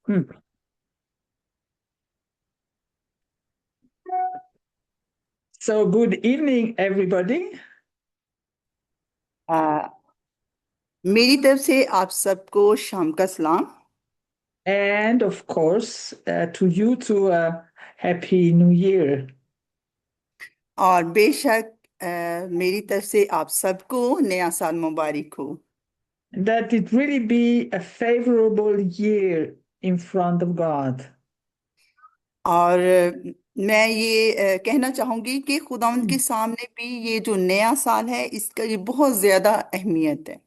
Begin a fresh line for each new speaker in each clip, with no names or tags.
Hmm. So good evening, everybody.
आ, मेरी तरफ से आप सबको शाम का सलाम।
And of course, to you too, Happy New Year.
और बेशक मेरी तरफ से आप सबको नया साल मुबारक हो।
That it really be a favorable year in front of God.
और मैं ये कहना चाहूँगी कि खुदावंद के
Hmm.
सामने भी ये जो नया साल है इसका ये बहुत ज़्यादा अहमियत है।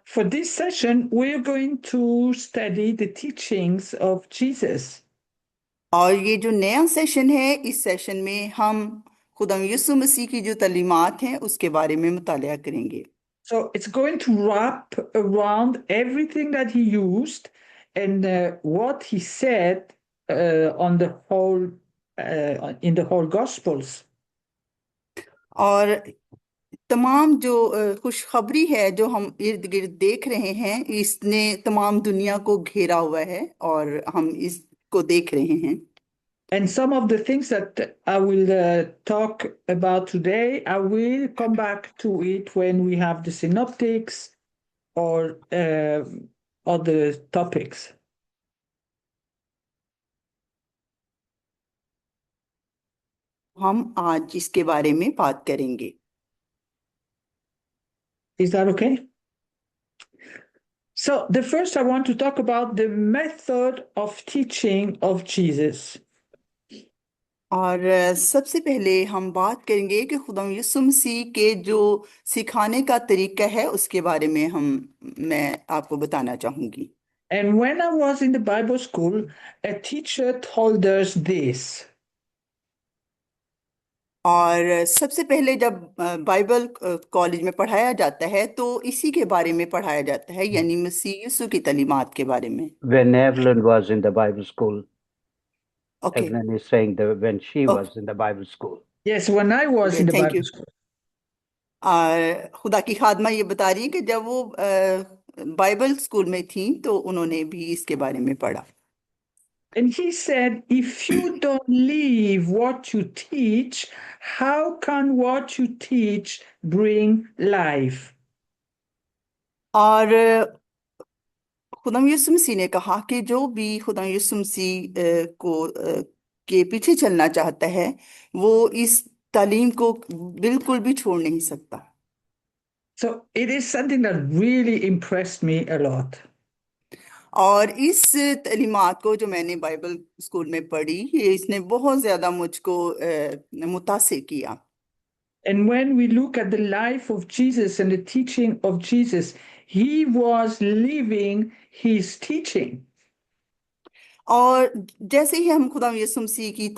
For this session, we're going to study the teachings of Jesus.
और ये जो नया सेशन है इस सेशन में हम खुदावंद यीशु मसीह की जो तालीमात हैं उसके बारे में मुतालिया करेंगे।
So it's going to wrap around everything that he used and what he said on the whole in the whole Gospels.
और तमाम जो खुशखबरी है जो हम इर्द गिर्द देख रहे हैं इसने तमाम दुनिया को घेरा हुआ है और हम इसको देख रहे हैं।
And some of the things that I will talk about today, I will come back to it when we have the synoptics or other topics.
हम आज इसके बारे में बात करेंगे।
Is that okay? So, the first I want to talk about the method of teaching of Jesus.
और सबसे पहले हम बात करेंगे कि खुदा यीशु मसीह के जो सिखाने का तरीका है उसके बारे में मैं आपको बताना चाहूँगी।
And when I was in the Bible school, a teacher told us this.
और सबसे पहले जब बाइबल कॉलेज में पढ़ाया जाता है तो इसी के बारे में पढ़ाया जाता है यानी मसीह यीशु की तालीमात के बारे में।
When Evelyn was in the Bible school,
okay.
Evelyn is saying that when she
okay.
was in the Bible school.
Yes, when I was in the
thank
Bible
you.
school.
और खुदा की खादमा ये बता रही है कि जब वो बाइबल स्कूल में थी तो उन्होंने भी इसके बारे में पढ़ा।
And he said, if you don't live what you teach, how can what you teach bring life?
और खुदा यीशु मसीह ने कहा कि जो भी खुदा यीशु मसीह के पीछे चलना चाहता है वो इस तालीम को बिल्कुल भी छोड़ नहीं सकता।
So it is something that really impressed me a lot.
और इस तालीमात को जो मैंने बाइबल स्कूल में पढ़ी ये इसने बहुत ज़्यादा मुझको मुतासिर किया।
And when we look at the life of Jesus and the teaching of Jesus, he was living his teaching.
और जैसे ही हम खुदा यीशु मसीह की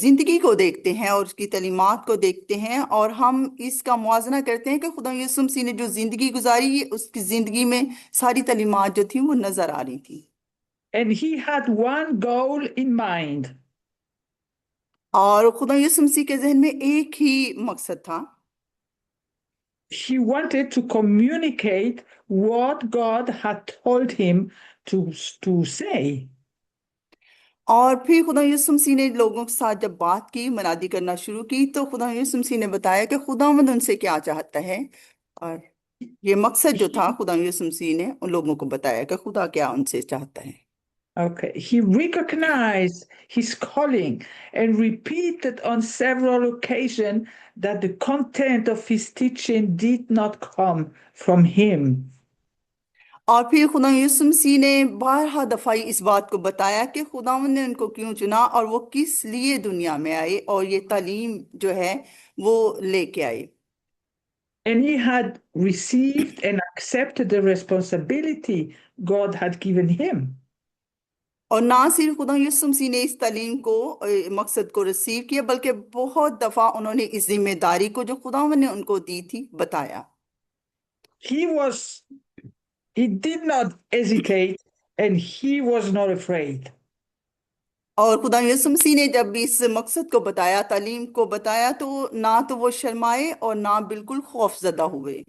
जिंदगी को देखते हैं और उसकी तालीमात को देखते हैं और हम इसका मुआजना करते हैं कि खुदा यीशु मसीह ने जो जिंदगी गुजारी उसकी जिंदगी में सारी तालीमात जो थी वो नजर आ रही थी।
And he had one goal in mind.
और खुदा यीशु मसीह के जहन में एक ही मकसद था।
He wanted to communicate what God had told him to say.
और फिर खुदा यीशु मसीह ने लोगों के साथ जब बात की मनादी करना शुरू की तो खुदा यीशु मसीह ने बताया कि खुदावंद उनसे क्या चाहता है। और ये मकसद जो था
He,
खुदा यीशु मसीह ने उन लोगों को बताया कि खुदा क्या उनसे चाहता है।
okay, he recognized his calling and repeated on several occasions that the content of his teaching did not come from him.
और फिर खुदा यीशु मसीह ने बारहा दफाई इस बात को बताया कि खुदावंद ने उनको क्यों चुना और वो किस लिए दुनिया में आए और ये तालीम जो है वो लेके आए।
And he had received and accepted the responsibility God had given him.
और ना सिर्फ खुदा यीशु मसीह ने इस तालीम को मकसद को रिसीव किया बल्कि बहुत दफा उन्होंने इस जिम्मेदारी को जो खुदावंद ने उनको दी थी बताया।
He was, he did not hesitate and he was not afraid.
और खुदा यीशु मसीह ने जब भी इस मकसद को बताया तालीम को बताया तो ना तो वो शर्माए और ना बिल्कुल खौफजदा हुए।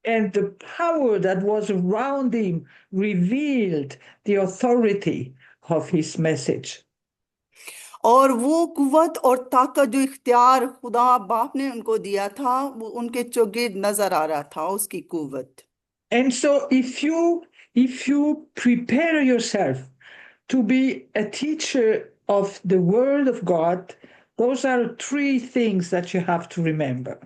And the power that was around him revealed the authority of his message.
और वो कुव्वत और ताकत जो इख्तियार खुदा बाप ने उनको दिया था वो उनके चौगिर्द नजर आ रहा था उसकी कुव्वत।
And so if you prepare yourself to be a teacher of the word of God, those are three things that you have to remember.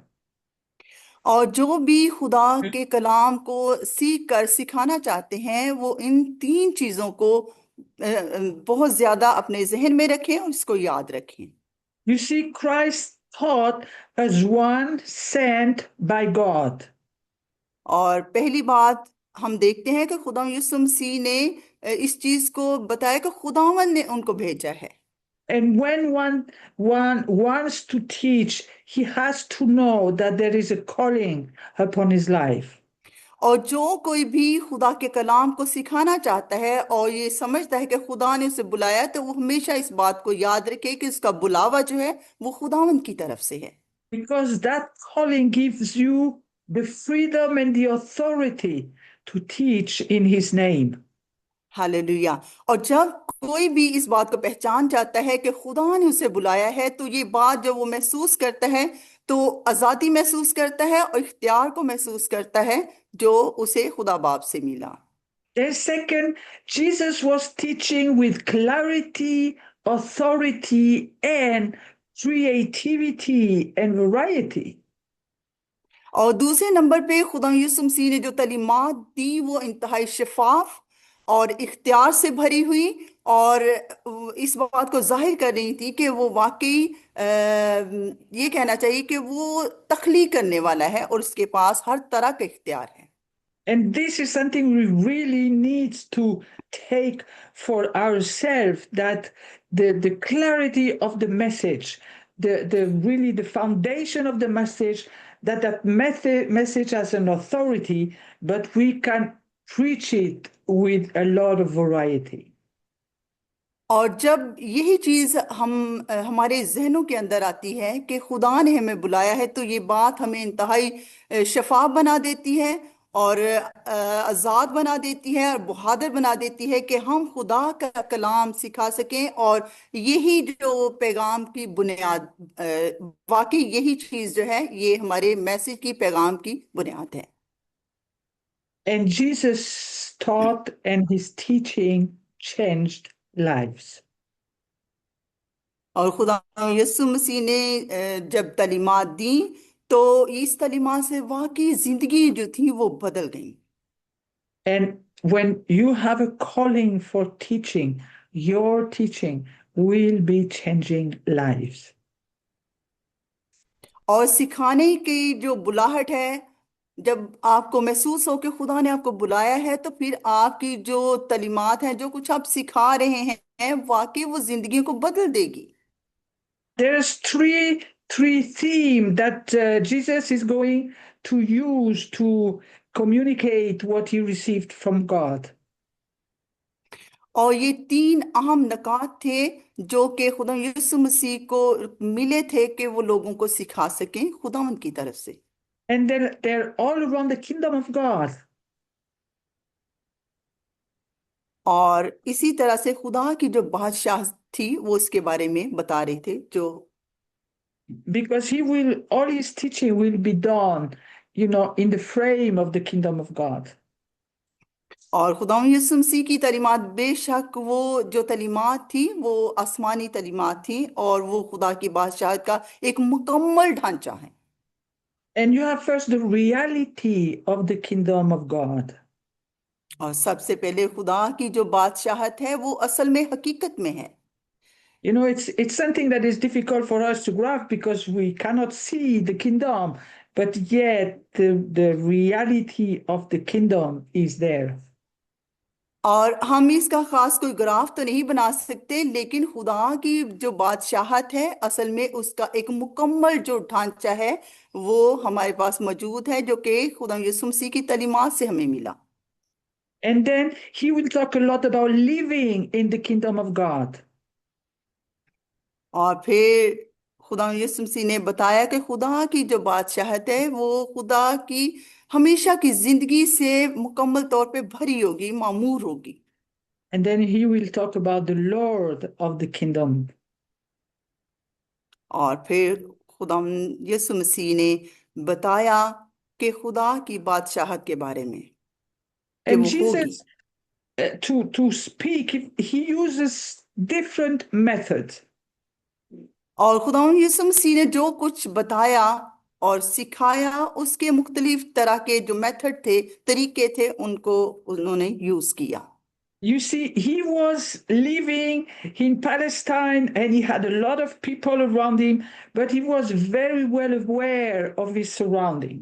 और जो भी खुदा के कलाम को सीख कर सिखाना चाहते हैं वो इन तीन चीजों को बहुत ज्यादा अपने जहन में रखें और इसको याद रखें।
You see, Christ taught as one sent by God.
और पहली बात हम देखते हैं कि खुदा यीशु मसीह ने इस चीज को बताया कि खुदावन ने उनको भेजा है।
And when one wants to teach, he has to know that there is a calling upon his life.
और जो कोई भी खुदा के कलाम को सिखाना चाहता है और ये समझता है कि खुदा ने उसे बुलाया है, तो वो हमेशा इस बात को याद रखे कि उसका बुलावा जो है वो खुदावन की तरफ से है।
Because that calling gives you the freedom and the authority to teach in his name.
Hallelujah. और जब कोई भी इस बात को पहचान जाता है कि खुदा ने उसे बुलाया है तो ये बात जब वो महसूस करता है तो आज़ादी महसूस करता है और इख्तियार को महसूस करता है जो उसे खुदा बाप से मिला।
Then second, Jesus was teaching with clarity, authority, and creativity and variety.
और दूसरे नंबर पे खुदा यीशु मसीह ने जो तालीमात दी वो इंतहाई शफाफ और इख्तियार से भरी हुई और इस बात को जाहिर कर रही थी कि वो वाकई ये कहना चाहिए कि वो तख्लीक करने वाला है और उसके पास हर तरह का इख्तियार है।
And this is something we really need to take for ourselves, that the clarity of the message, the really the foundation of the message, that message has an authority, but we can preach it with a lot of variety.
और जब यही चीज हमारे जहनों के अंदर आती है कि खुदा ने हमें बुलाया है तो ये बात हमें इंतहाई शफाफ बना देती है और आज़ाद बना देती है और बहादुर बना देती है कि हम खुदा का कलाम सिखा सकें और यही जो पैगाम की बुनियाद वाकई यही चीज जो है ये हमारे मैसेज की पैगाम की बुनियाद है।
And Jesus taught, and his teaching changed lives.
और खुदा यीशु मसीह ने जब तालीमात दी तो इस तालीमात से वाकई जिंदगी जो थी वो बदल गई।
And when you have a calling for teaching, your teaching will be changing lives.
और सिखाने की जो बुलाहट है जब आपको महसूस हो कि खुदा ने आपको बुलाया है तो फिर आपकी जो तालीमात हैं जो कुछ आप सिखा रहे हैं वाकई वो जिंदगी को बदल देगी।
There's three themes that Jesus is going to use to communicate what he received from God.
और ये तीन अहम नकात थे जो कि खुदा यीशु मसीह को मिले थे कि वो लोगों को सिखा सकें खुदावंद की तरफ से।
And they're all around the kingdom of God.
और इसी तरह से खुदा की जो बादशाह थी वो इसके बारे में बता रहे थे जो
Because all his teaching will be done, in the frame of the kingdom of God.
और खुदा यीशु मसीह की तालीमात बेशक वो जो तालीमात थी वो आसमानी तालीमात थी और वो खुदा की बादशाहत का एक मुकम्मल ढांचा है।
And you have first the reality of the kingdom of God.
और सबसे पहले खुदा की जो बादशाहत है वो असल में हकीकत में है।
It's something that is difficult for us to grasp because we cannot see the kingdom, but yet the reality of the kingdom is there.
और हम इसका खास कोई ग्राफ तो नहीं बना सकते लेकिन खुदा की जो बादशाहत है असल में उसका एक मुकम्मल जो ढांचा है वो हमारे पास मौजूद है जो कि खुदा यीशु मसीह की तालीमात से हमें मिला।
And then he will talk a lot about living in the kingdom of God.
और फिर खुदा यीशु मसीह ने बताया कि खुदा की जो बादशाहत है वो खुदा की हमेशा की जिंदगी से मुकम्मल तौर पे भरी होगी, मामूर होगी।
And then he will talk about the Lord of the kingdom.
और फिर खुदा यीशु मसीह ने बताया कि खुदा की बादशाहत के बारे में कि
And
वो होगी।
Jesus, to speak, he uses different methods.
और खुदा यीशु मसीह ने जो कुछ बताया और सिखाया, उसके मुख्तलिफ तरह के जो मेथड थे, तरीके थे, उनको उन्होंने यूज किया।
You see, he was living in Palestine and he had a lot of people around him, but he was very well aware of his surrounding.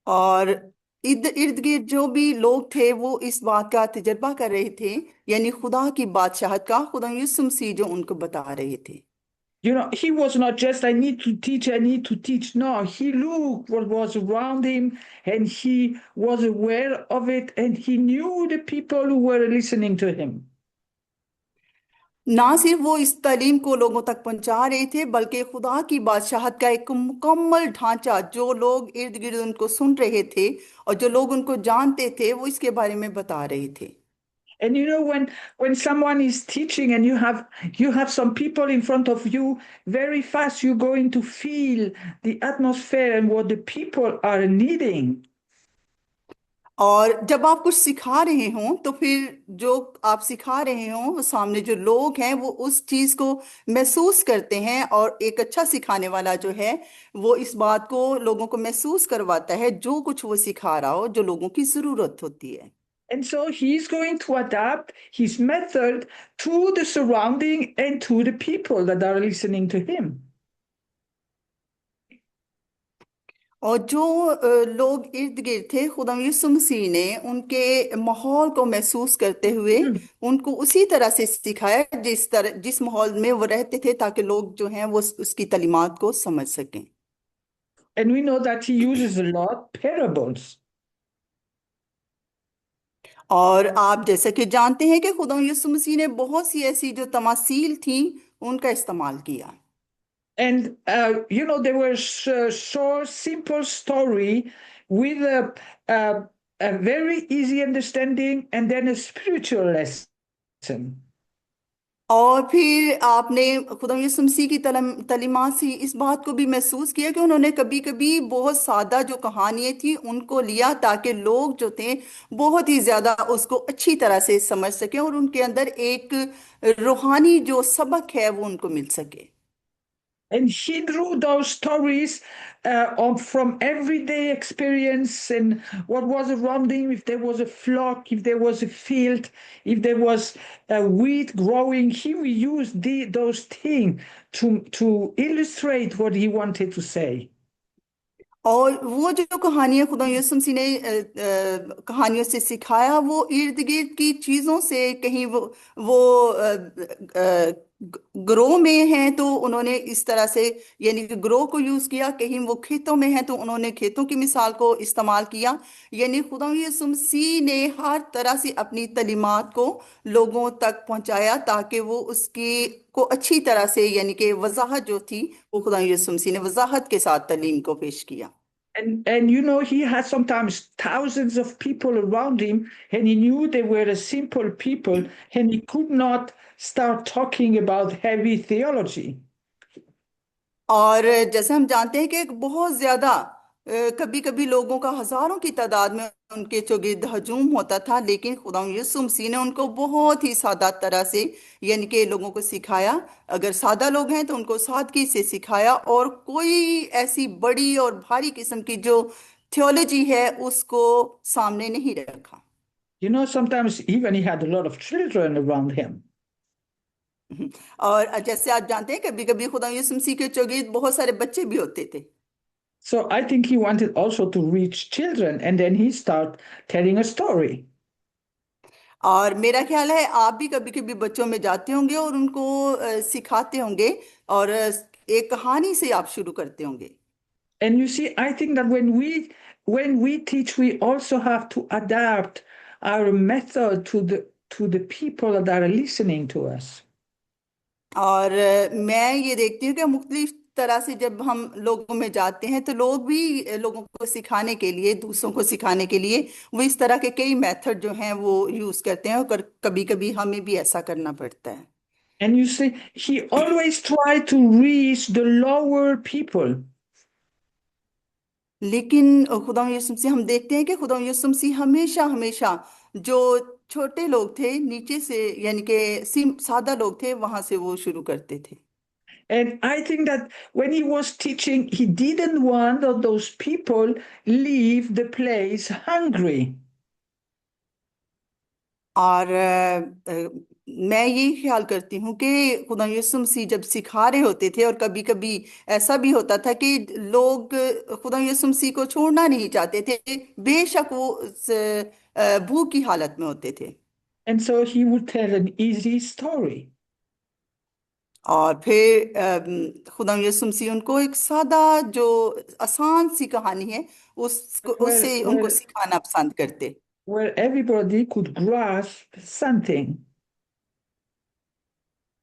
और इर्द गिर्द जो भी लोग थे वो इस बात का तजर्बा कर रहे थे, यानी खुदा की बादशाहत का, खुदा यीशु मसीह जो उनको बता रहे थे।
You know, he was not just, I need to teach, I need to teach. No, he looked what was around him and he was aware of it and he knew the people who were listening to him.
ना सिर्फ वो इस तालीम को लोगों तक पहुंचा रहे थे, बल्कि खुदा की बादशाहत का एक मुकम्मल ढांचा, जो लोग इर्द गिर्द उनको सुन रहे थे और जो लोग उनको जानते थे, वो इसके बारे में बता रहे थे।
And you know, when someone is teaching and you have some people in front of you, very fast you're going to feel the atmosphere and what the people are needing.
और जब आप कुछ सिखा रहे हों तो फिर जो आप सिखा रहे हों, वो सामने जो लोग हैं वो उस चीज को महसूस करते हैं, और एक अच्छा सिखाने वाला जो है वो इस बात को लोगों को महसूस करवाता है, जो कुछ वो सिखा रहा हो, जो लोगों की जरूरत होती है।
And so he's going to adapt his method to the surrounding and to the people that are listening to him.
और जो लोग इर्द गिर्द थे, खुदा यीशु मसीह ने उनके माहौल को महसूस करते हुए उनको उसी तरह से सिखाया जिस माहौल में वो रहते थे, ताकि लोग जो हैं वो उसकी तालीमात को समझ सकें।
And we know that he uses a lot parables.
और आप जैसा कि जानते हैं कि खुदा यीशु मसीह ने बहुत सी ऐसी जो तमासील थी उनका इस्तेमाल किया।
And there was a short, simple story with a very easy understanding and then a spiritual lesson.
और फिर आपने खुदा यीशु मसीह की तलीमात से इस बात को भी महसूस किया कि उन्होंने कभी कभी बहुत सादा जो कहानियां थी उनको लिया, ताकि लोग जो थे बहुत ही ज्यादा उसको अच्छी तरह से समझ सकें और उनके अंदर एक रूहानी जो सबक है वो उनको मिल सके।
And he drew those stories from everyday experience and what was around him, if there was a flock, if there was a field, if there was a wheat growing. He used those things to illustrate what he wanted to say.
और वो जो कहानियां खुदा यीशु मसीह ने कहानियों से सिखाया, वो इर्द गिर्द की चीजों से, कहीं वो ग्रो में हैं तो उन्होंने इस तरह से, यानी कि ग्रो को यूज किया, कहीं वो खेतों में हैं तो उन्होंने खेतों की मिसाल को इस्तेमाल किया। यानी खुदा यीशु मसीह ने हर तरह से अपनी तालीमात को लोगों तक पहुंचाया, ताकि वो उसकी को अच्छी तरह से, यानी कि वजाहत जो थी, वो खुदा यीशु मसीह ने वजाहत के साथ तालीम को पेश किया।
And he had sometimes thousands of people around him, and he knew they were a simple people, and he could not start talking about heavy theology.
और जैसे हम जानते हैं कि एक बहुत ज्यादा कभी कभी लोगों का हजारों की तादाद में उनके चौगिर्द हजूम होता था, लेकिन खुदा यीशु मसीह ने उनको बहुत ही सादा तरह से, यानी कि लोगों को सिखाया। अगर सादा लोग हैं तो उनको सादगी से सिखाया, और कोई ऐसी बड़ी और भारी किस्म की जो थियोलॉजी है उसको सामने नहीं रखा।
Sometimes even he had a lot of children around him.
और जैसे आप जानते हैं, कभी कभी खुदा यीशु मसीह के चौगिर्द बहुत सारे बच्चे भी होते थे।
So I think he wanted also to reach children, and then he started telling a story.
और मेरा ख्याल है आप भी कभी कभी बच्चों में जाते होंगे और उनको सिखाते होंगे, और एक कहानी से आप शुरू करते होंगे।
And you see, I think that when we teach, we also have to adapt our method to the people that are listening to us.
और मैं ये देखती हूँ कि मुख्तलिफ तरह से जब हम लोगों में जाते हैं तो लोग भी लोगों को सिखाने के लिए, दूसरों को सिखाने के लिए वो इस तरह के कई मेथड जो हैं वो यूज करते हैं, और कभी कभी हमें भी ऐसा करना पड़ता है।
And you see, he always tried to reach the lower people.
लेकिन खुदा यीशु मसीह, हम देखते हैं कि खुदा यीशु मसीह हमेशा हमेशा जो छोटे लोग थे नीचे से, यानी कि सादा लोग थे, वहां से वो शुरू करते थे।
And I think that when he was teaching, he didn't want that those people leave the place hungry.
और मैं ये ख्याल करती हूँ कि खुदा यीशु मसीह जब सिखा रहे होते थे, और कभी कभी ऐसा भी होता था कि लोग खुदा यीशु मसीह को छोड़ना नहीं चाहते थे, बेशक वो भूख की हालत में होते थे।
And so he would tell an easy story.
और फिर खुदा यीशु मसीह उनको एक सादा जो आसान सी कहानी है
Where,
उससे उनको
where,
सिखाना पसंद करते।
where everybody could grasp something.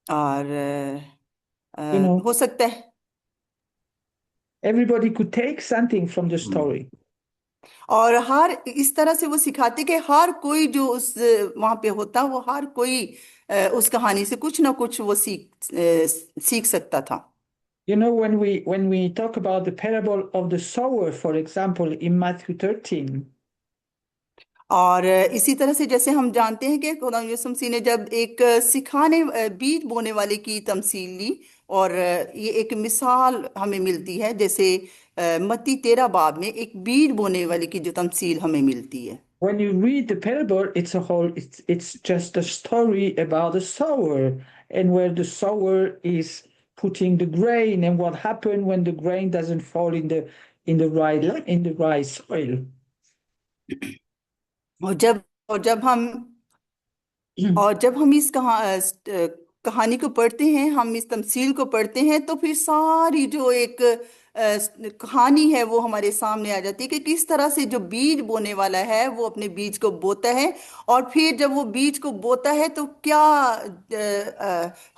और
You know,
हो सकता है
everybody could take something from the
Mm.
story.
और हर इस तरह से वो सिखाते कि हर कोई जो उस वहां पे होता, वो हर कोई उस कहानी से कुछ ना कुछ वो सीख सकता था।
You know, when we talk about the parable of the sower, for example, in Matthew 13,
और इसी तरह से जैसे हम जानते हैं कि खुदा यीशु मसीह ने जब एक बीज बोने वाले की तमसील ली, और ये एक मिसाल हमें मिलती है, जैसे मत्ती 13 बाब में एक बीज बोने वाले की जो तमसील हमें मिलती है।
when you read the parable, it's just a story about the sower and where the sower is putting the grain and what happened when the grain doesn't fall in the right soil.
और जब हम और जब हम इस कहानी को पढ़ते हैं, हम इस तमसील को पढ़ते हैं, तो फिर सारी जो एक कहानी है वो हमारे सामने आ जाती है कि किस तरह से जो बीज बोने वाला है वो अपने बीज को बोता है, और फिर जब वो बीज को बोता है तो क्या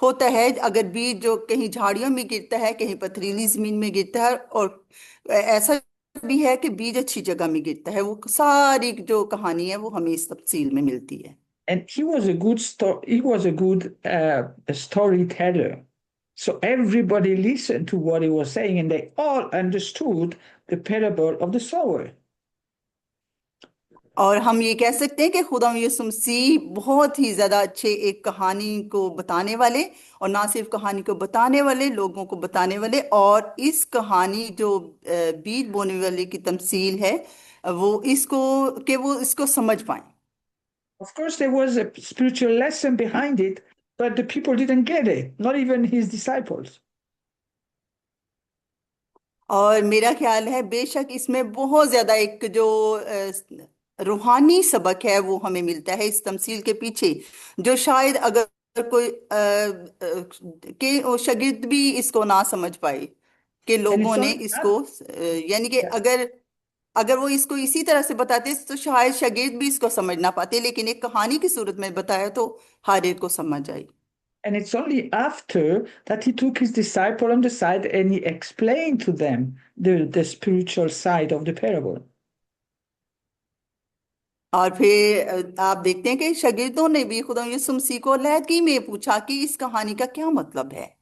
होता है अगर बीज जो कहीं झाड़ियों में गिरता है, कहीं पथरीली जमीन में गिरता है, और ऐसा भी है कि बीज अच्छी जगह में गिरता है। वो सारी जो कहानी है वो हमें इस तफसील में मिलती है।
And he was a good storyteller. So everybody listened to what he was saying and they all understood the parable of the sower.
और हम ये कह सकते हैं कि खुदा यीशु मसीह बहुत ही ज्यादा अच्छे एक कहानी को बताने वाले, और ना सिर्फ कहानी को बताने वाले, लोगों को बताने वाले, और इस कहानी जो बीज बोने वाले की तमसील है वो इसको समझ पाए।
Of course, there was a spiritual lesson behind it, but the people didn't get it, not even his disciples.
और मेरा ख्याल है बेशक इसमें बहुत ज्यादा एक जो रूहानी सबक है वो हमें मिलता है इस तमसील के पीछे, जो शायद अगर कोई के वो शागिर्द भी इसको ना समझ पाए, कि
And
लोगों
it's
ने
only
इसको यानी कि अगर अगर वो इसको इसी तरह से बताते तो शायद शागिर्द भी इसको समझ ना पाते, लेकिन एक कहानी की सूरत में बताया तो हर एक को समझ आई।
And it's only after that he took his disciple on the side and he explained to them the spiritual side of the parable.
और फिर आप देखते हैं कि शागिर्दों ने भी खुदा यीशु मसीह को अलहदगी में पूछा कि इस कहानी का क्या मतलब है।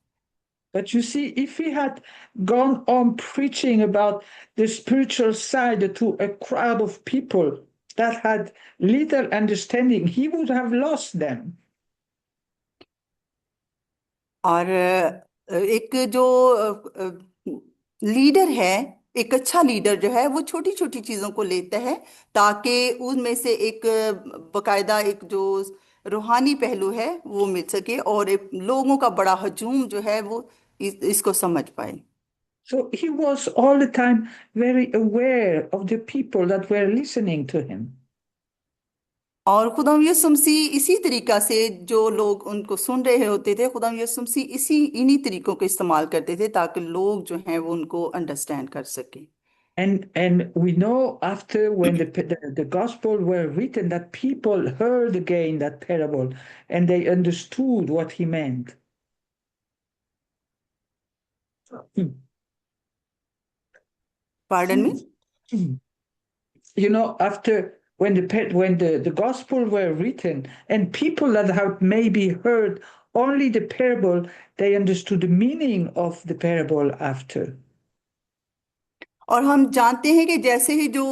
But you see, if he had gone on preaching about the spiritual side to a crowd of people that had little understanding, he would have lost them.
और एक जो लीडर है, एक अच्छा लीडर जो है वो छोटी छोटी चीजों को लेता है, ताकि उनमें से एक बकायदा एक जो रूहानी पहलू है वो मिल सके, और एक लोगों का बड़ा हजूम जो है वो इसको समझ पाए।
So he was all the time very aware of the people that were listening to him.
और खुदा यीशु मसीह इसी तरीका से जो लोग उनको सुन रहे होते थे, खुदा यीशु मसीह इन्हीं तरीकों को इस्तेमाल करते थे ताकि लोग जो हैं वो उनको अंडरस्टैंड कर सके।
And we know after when the gospel were written that people heard again that parable and they understood what he meant.
Pardon me?
You know, after when the gospel were written and people that have maybe heard only the parable, they understood the meaning of the parable after.
और हम जानते हैं कि जैसे ही जो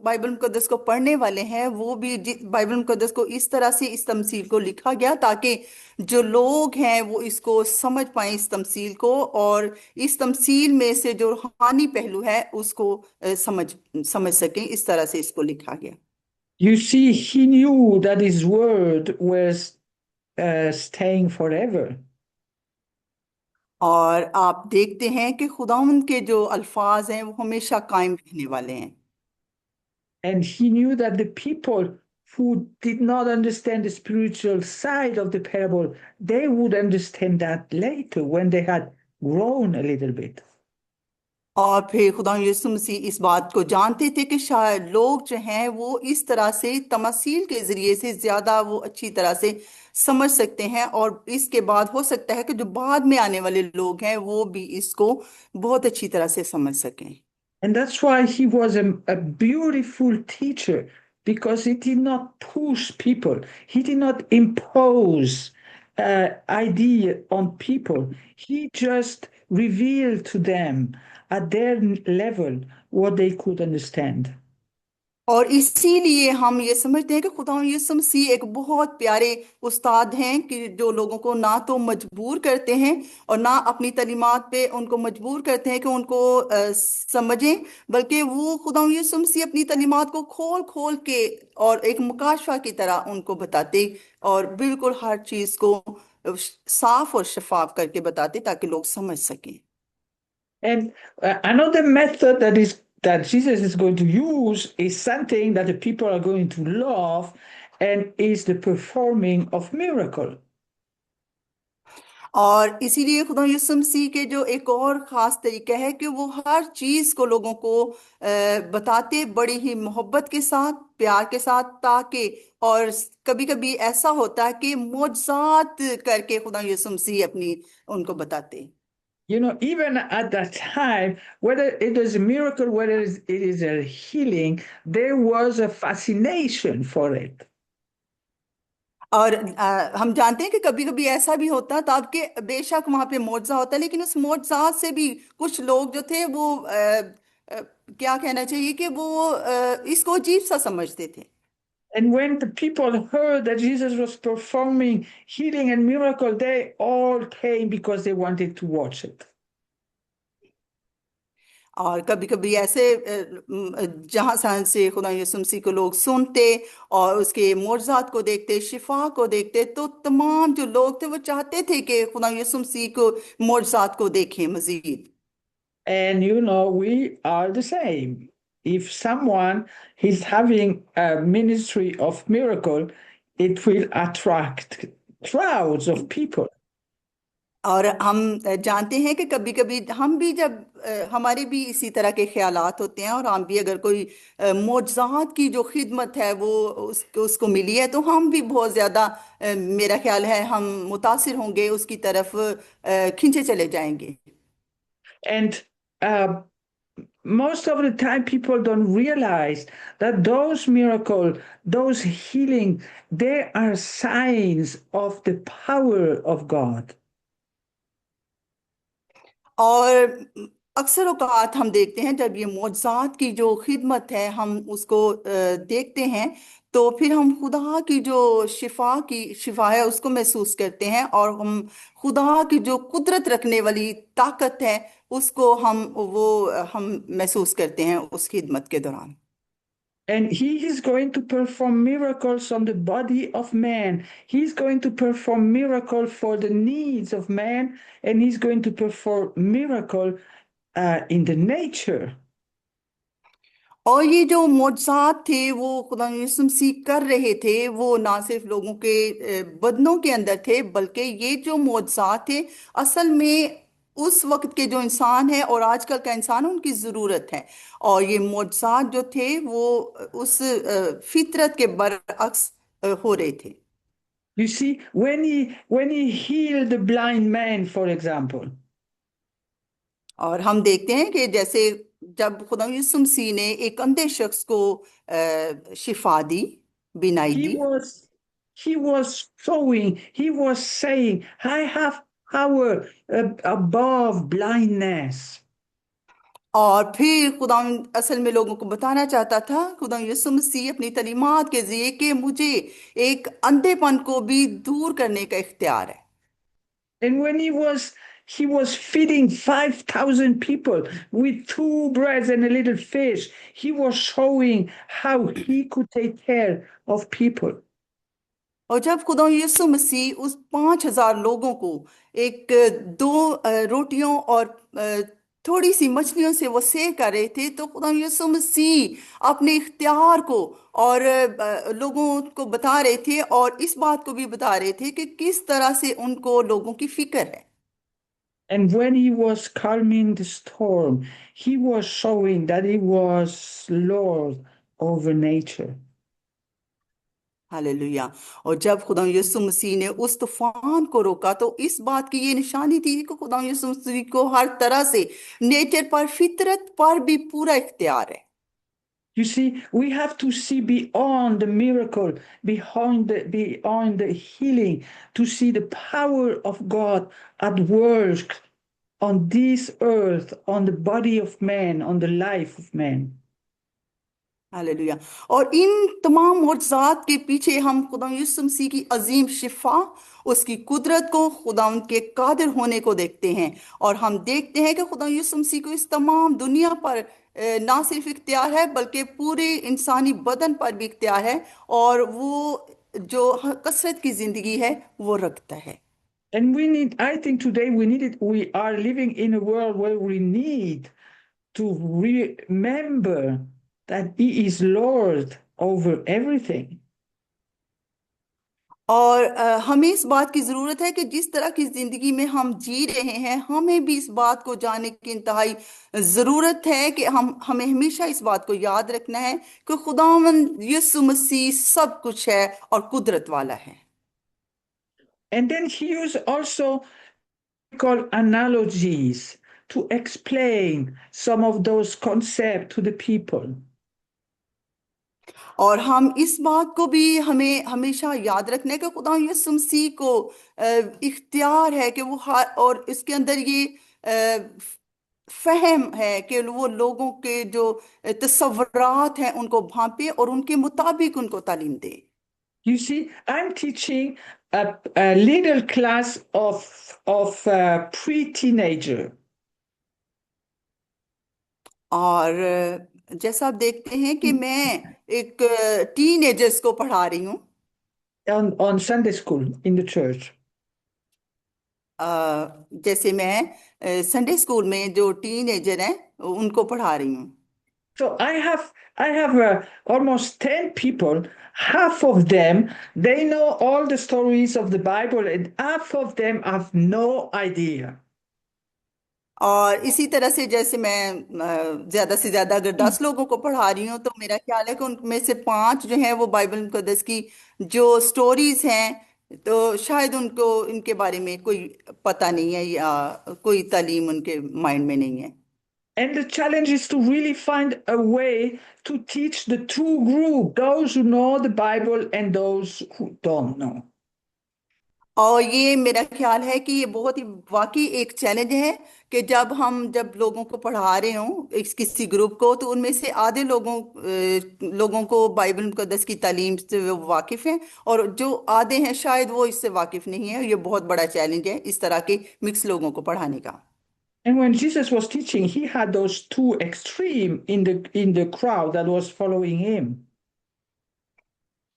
Bible मुकद्दस को पढ़ने वाले हैं वो भी बाइबल मुकद्दस को इस तरह से इस तमसील को लिखा गया ताकि जो लोग हैं वो इसको समझ पाएं इस तमसील को और इस तमसील में से जो रूहानी पहलू है उसको समझ समझ सकें इस तरह से इसको लिखा गया
You see, he knew that his word was staying forever.
और आप देखते हैं कि खुदावंद के जो अल्फाज हैं वो हमेशा कायम रहने वाले हैं
And he knew that the people who did not understand the spiritual side of the parable, they would understand that later when they had grown a little bit.
और फिर खुदा यीशु मसीह इस बात को जानते थे कि शायद लोग जो हैं वो इस तरह से तमसील के जरिए से ज्यादा वो अच्छी तरह से समझ सकते हैं और इसके बाद हो सकता है कि जो बाद में आने वाले लोग हैं वो भी इसको बहुत अच्छी तरह से समझ सकें
And that's why he was a beautiful teacher, because he did not push people. He did not impose idea on people. He just revealed to them at their level what they could understand.
और इसीलिए हम ये समझते हैं कि खुदा यीशु मसीह एक बहुत प्यारे उस्ताद हैं कि जो लोगों को ना तो मजबूर करते हैं और ना अपनी तालीमात पे उनको मजबूर करते हैं कि उनको समझें बल्कि वो खुदा यीशु मसीह अपनी तालीमात को खोल खोल के और एक मुकाशवा की तरह उनको बताते और बिल्कुल हर चीज को साफ और शफाफ करके बताते ताकि लोग समझ सकें
And another method that Jesus is going to use is something that the people are going to love, and is the performing of miracle.
और इसीलिए खुदा यीशु मसीह के जो एक और खास तरीका है कि वो हर चीज को लोगों को बताते बड़ी ही मोहब्बत के साथ प्यार के साथ ताकि और कभी कभी ऐसा होता है कि मोजज़ात करके खुदा यीशु मसीह अपनी उनको बताते
You know, even at that time, whether it is a miracle, whether it is a healing, there was a fascination for it.
और हम जानते हैं कि कभी कभी ऐसा भी होता है तब कि बेशक वहां पे मुआवजा होता है लेकिन उस मुआवजा से भी कुछ लोग जो थे वो क्या कहना चाहिए कि वो इसको अजीब सा समझते थे
And when the people heard that Jesus was performing healing and miracle, they all came because they wanted to watch it.
और कभी कभी ऐसे जहां सहन से खुदा यीशु मसीह को लोग सुनते और उसके मोर्जात को देखते शिफा को देखते तो तमाम जो लोग थे वो चाहते थे कि खुदा यीशु मसीह को मोर्जात को देखें मजीद
And you know, we are the same. If someone is having a ministry of miracle, it will attract crowds of people.
और हम जानते हैं कि कभी कभी हम भी जब हमारे भी इसी तरह के ख्यालात होते हैं और हम भी अगर कोई मोजज़ात की जो खिदमत है वो उसको मिली है तो हम भी बहुत ज़्यादा मेरा ख्याल है हम मुतासिर होंगे उसकी तरफ खींचे चले जाएंगे
And most of the time, people don't realize that those miracles, those healing, they are signs of the power of God.
और अक्सर औकात हम देखते हैं जब ये मोजज़ात की जो खिदमत है हम उसको देखते हैं तो फिर हम खुदा की जो शिफा है उसको महसूस करते हैं और हम खुदा की जो कुदरत रखने वाली ताकत है उसको हम महसूस करते हैं उस खिदमत के दौरान
And he is going to perform miracles on the body of man. He's going to perform miracle for the needs of man, and he's going to perform miracle in the nature.
और ये जो मोजज़ात थे वो खुदा यीशु मसीह कर रहे थे वो ना सिर्फ लोगों के बदनों के अंदर थे बल्कि ये जो मोजज़ात थे असल में उस वक्त के जो इंसान है और आजकल का इंसान है उनकी ज़रूरत है और ये मोजज़ात जो थे वो उस फितरत के बरअक्स हो रहे थे
You see, when he healed the blind man, for example,
और हम देखते हैं कि जैसे जब खुदा यीशु मसीह ने एक अंधे शख्स को शिफा दी, बीनाई
he
the,
was he was showing, he was saying, I have power above blindness.
और फिर खुदा असल में लोगों को बताना चाहता था, खुदा यीशु मसीह अपनी तालीमात के जरिए, कि मुझे एक अंधेपन को भी दूर करने का इख्तियार है।
And when he was feeding 5,000 people with two breads and a little fish, he was showing how he could take care of people.
और जब खुदा यीशु मसीह उस 5,000 लोगों को एक दो रोटियों और थोड़ी सी मछलियों से वो सेव कर रहे थे, तो खुदा यीशु मसीह अपने इख्तियार को और लोगों को बता रहे थे, और इस बात को भी बता रहे थे कि किस तरह से उनको लोगों की फिक्र है।
And when he was calming the storm, he was showing that he was Lord over nature.
Hallelujah. और जब खुदा यीशु मसीह ने उस तूफान को रोका, तो इस बात की ये निशानी थी कि खुदा यीशु मसीह को हर तरह से नेचर पर, फितरत पर भी पूरा इख्तियार है।
You see, we have to see beyond the miracle, beyond the healing, to see the power of God at work on this earth, on the body of man, on the life of man.
Hallelujah. और इन तमाम मुअज्जात के पीछे हम खुदा यीशु मसीह की अजीम शिफा, उसकी कुदरत को, खुदा उनके कादिर होने को देखते हैं। और हम देखते हैं कि खुदा यीशु मसीह को इस तमाम दुनिया पर ना सिर्फ इख्तियार है, बल्कि पूरे इंसानी बदन पर भी इख्तियार है, और वो जो कसरत की जिंदगी है वो रखता है।
And I think today we are living in a world where we need to remember that He is Lord over everything.
और हमें इस बात की ज़रूरत है कि जिस तरह की ज़िंदगी में हम जी रहे हैं, हमें भी इस बात को जानने की इंतहाई ज़रूरत है कि हमें हमेशा इस बात को याद रखना है कि खुदावंद यीशु मसीह सब कुछ है और कुदरत वाला है।
And then he used also called analogies to explain some of those concepts to the people.
और हम इस बात को भी हमें हमेशा याद रखने का, खुदा यीशु मसीह को इख्तियार है कि वो हर, और इसके अंदर ये फहम है कि वो लोगों के जो तसव्वुरात हैं उनको भांपे और उनके मुताबिक उनको तालीम दे।
You see, I'm teaching a little class of pre-teenager.
और जैसा आप देखते हैं कि मैं एक टीनेजर्स को पढ़ा रही हूँ
On Sunday school in the church.
जैसे मैं संडे स्कूल में जो टीनेजर हैं उनको पढ़ा रही हूँ।
So I have almost 10 people. Half of them, they know all the stories of the Bible, and half of them have no idea.
और इसी तरह से जैसे मैं ज्यादा से ज्यादा अगर 10 लोगों को पढ़ा रही हूँ, तो मेरा ख्याल है कि उनमें से 5 जो हैं वो बाइबल मुकद्दस की जो स्टोरीज हैं, तो शायद उनको इनके बारे में कोई पता नहीं है या कोई तालीम उनके माइंड में नहीं है।
And the challenge is to really find a way to teach the two group, those who know the Bible and those who don't know.
और ये मेरा ख्याल है कि ये बहुत ही वाकई एक चैलेंज है कि जब लोगों को पढ़ा रहे हों किसी ग्रुप को, तो उनमें से आधे लोगों को बाइबल मुकद्दस की तालीम से वो वाकिफ हैं, और जो आधे हैं शायद वो इससे वाकिफ नहीं है। ये बहुत बड़ा चैलेंज है इस तरह के मिक्स लोगों को पढ़ाने का।
And when Jesus was teaching, he had those two extreme in the crowd that was following him.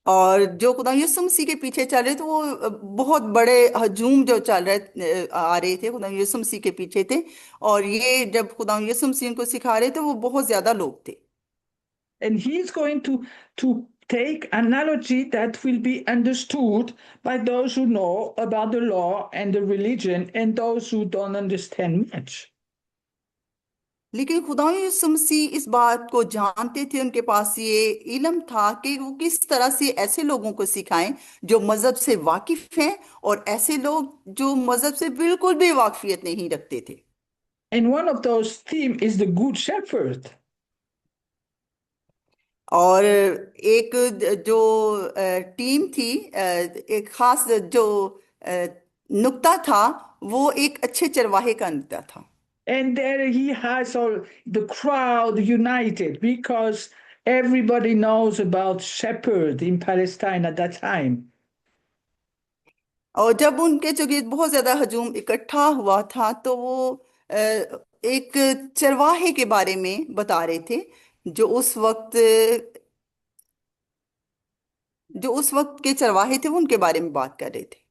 और जो खुदा यीशु मसीह के पीछे चल रहे थे, वो बहुत बड़े हजूम जो चल रहे आ रहे थे, खुदा यीशु मसीह के पीछे थे। और ये जब खुदा यीशु मसीह उनको सिखा रहे थे, वो बहुत ज्यादा लोग थे।
And he's going to take analogy that will be understood by those who know about the law and the religion and those who don't understand much.
लेकिन खुदा यीशु मसीह इस बात को जानते थे, उनके पास ये इल्म था कि वो किस तरह से ऐसे लोगों को सिखाएं जो मजहब से वाकिफ हैं, और ऐसे लोग जो मजहब से बिल्कुल भी वाकफियत नहीं रखते थे।
And one of those themes is the Good Shepherd.
और एक जो टीम थी, एक खास जो नुक्ता था, वो एक अच्छे चरवाहे का नुक्ता था।
And there he has all the crowd united because everybody knows about shepherd in Palestine at that time.
और जब उनके चुगिर्द बहुत ज्यादा हजूम इकट्ठा हुआ था, तो वो एक चरवाहे के बारे में बता रहे थे, जो उस वक्त के चरवाहे थे, वो उनके बारे में बात कर रहे थे।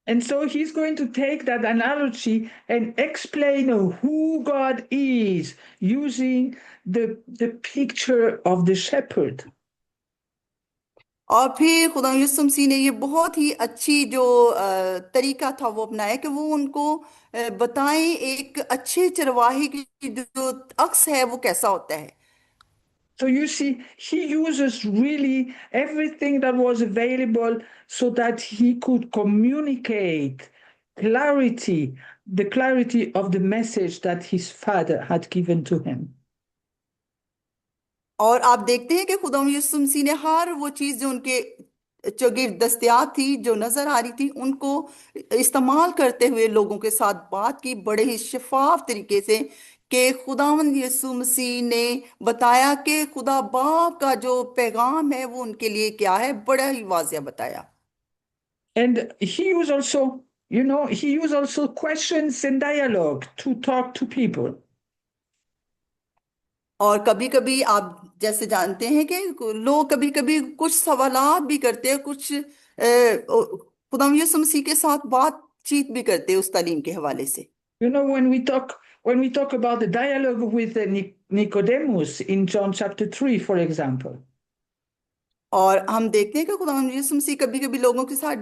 And so he's going to take that analogy and explain who God is using the picture of the shepherd.
और फिर खुदा यीशु मसीह ने ये बहुत ही अच्छी जो तरीका था वो अपनाया कि वो उनको बताएं एक अच्छे चरवाहे की जो अक्स है वो कैसा होता है।
So you see, he uses really everything that was available so that he could communicate the clarity of the message that his father had given to him.
और आप देखते हैं कि खुदा यीशु मसीह ने हर वो चीज जो उनके चौगिर्द दस्तयाब थी, जो नजर आ रही थी, उनको इस्तेमाल करते हुए लोगों के साथ बात की बड़े ही शफाफ तरीके से, कि खुदावंद यीशु मसीह ने बताया कि खुदा बाप का जो पैगाम है वो उनके लिए क्या है, बड़ा ही वाज़िया बताया।
And he used also, he used also questions and dialogue to talk to people.
और कभी कभी आप जैसे जानते हैं कि लोग कभी कभी कुछ सवालात भी करते हैं, कुछ खुदा यीशु मसीह के साथ बातचीत भी करते हैं उस तालीम के हवाले से।
When we talk about the dialogue with Nicodemus in John chapter 3, for example.
और हम देखते हैं कि खुदा यीशु मसीह कभी कभी लोगों के साथ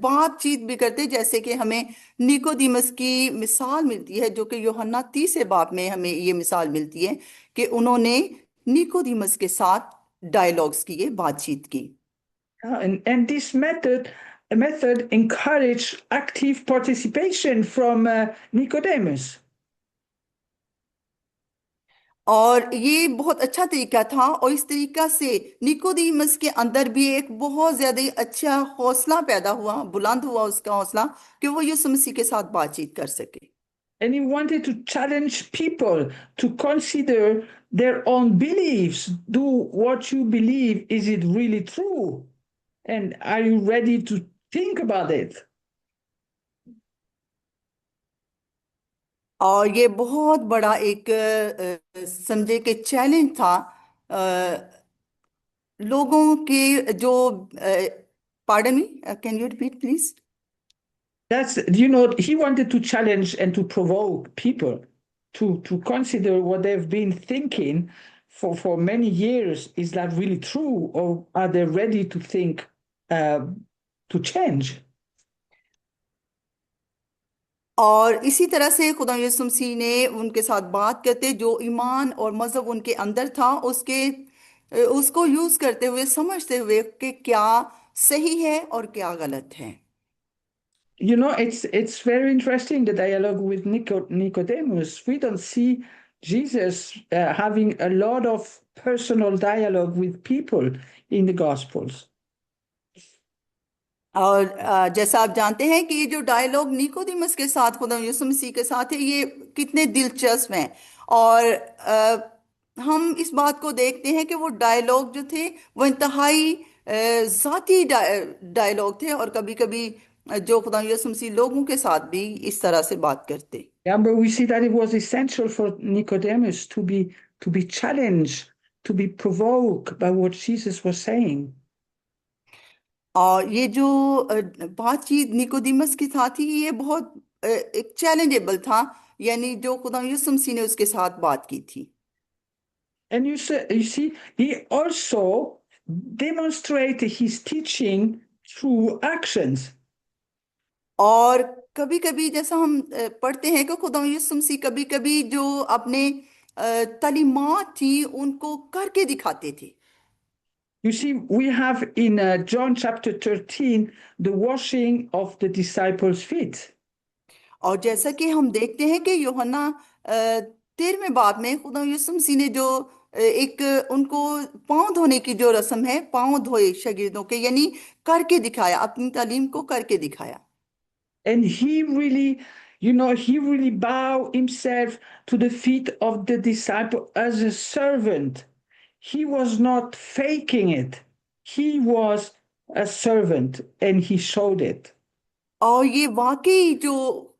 बातचीत भी करते हैं, जैसे कि हमें निकोदिमस की मिसाल मिलती है, जो कि यूहन्ना 30 बाब में हमें ये मिसाल मिलती है कि उन्होंने निकोदिमस के साथ डायलॉग्स किए, बातचीत की।
And this method encouraged active participation from Nicodemus.
और ये बहुत अच्छा तरीका था, और इस तरीका से निकोदेमस के अंदर भी एक बहुत ज्यादा ही अच्छा हौसला पैदा हुआ, बुलंद हुआ उसका हौसला, कि वो यीशु मसीह के साथ बातचीत कर सके।
And he wanted to challenge people to consider their own beliefs. Do what you believe, is it really true? And are you ready to think about it?
और ये बहुत बड़ा एक समझे कि चैलेंज था लोगों के जो pardon me, can you repeat please?
He wanted to challenge and to provoke people to consider what they've been thinking for many years. Is that really true, or are they ready to think to change?
और इसी तरह से खुदा यीशु मसीह ने उनके साथ बात करते, जो ईमान और मजहब उनके अंदर था उसको यूज करते हुए, समझते हुए कि क्या सही है और क्या गलत है।
It's very interesting, the dialogue with Nicodemus. We don't see Jesus having a lot of personal dialogue with people in the Gospels.
और जैसा आप जानते हैं कि ये जो डायलॉग निकोदेमस के साथ खुदा यीशु मसीह के साथ है, ये कितने दिलचस्प हैं। और हम इस बात को देखते हैं कि वो डायलॉग जो थे वो इंतहाई ज़ाती डायलॉग थे, और कभी कभी जो खुदा यीशु मसीह लोगों के साथ भी इस तरह से बात करते।
Yeah, but we see that it was essential for Nicodemus to be challenged, to be provoked by what Jesus was saying.
और ये जो बातचीत निकोदेमस के साथ ही, ये बहुत एक चैलेंजेबल था, यानी जो खुदा यीशु मसीह ने उसके साथ बात की थी।
And you see, he also demonstrated his teaching through actions.
और कभी कभी जैसा हम पढ़ते हैं कि खुदा यीशु मसीह कभी कभी जो अपने तालीमात थी उनको करके दिखाते थे।
You see, we have in John chapter 13 the washing of the disciples' feet.
और जैसा कि हम देखते हैं कि यूहन्ना 13वें बाब में खुदा यीशु मसीह ने जो एक उनको पाँव धोने की जो रस्म है, पाँव धोए शागिर्दों के, यानी करके दिखाया, अपनी तालीम को करके दिखाया।
And he really, he really bowed himself to the feet of the disciple as a servant. He was not faking it. He was a servant and he showed it.
और ये वाकई जो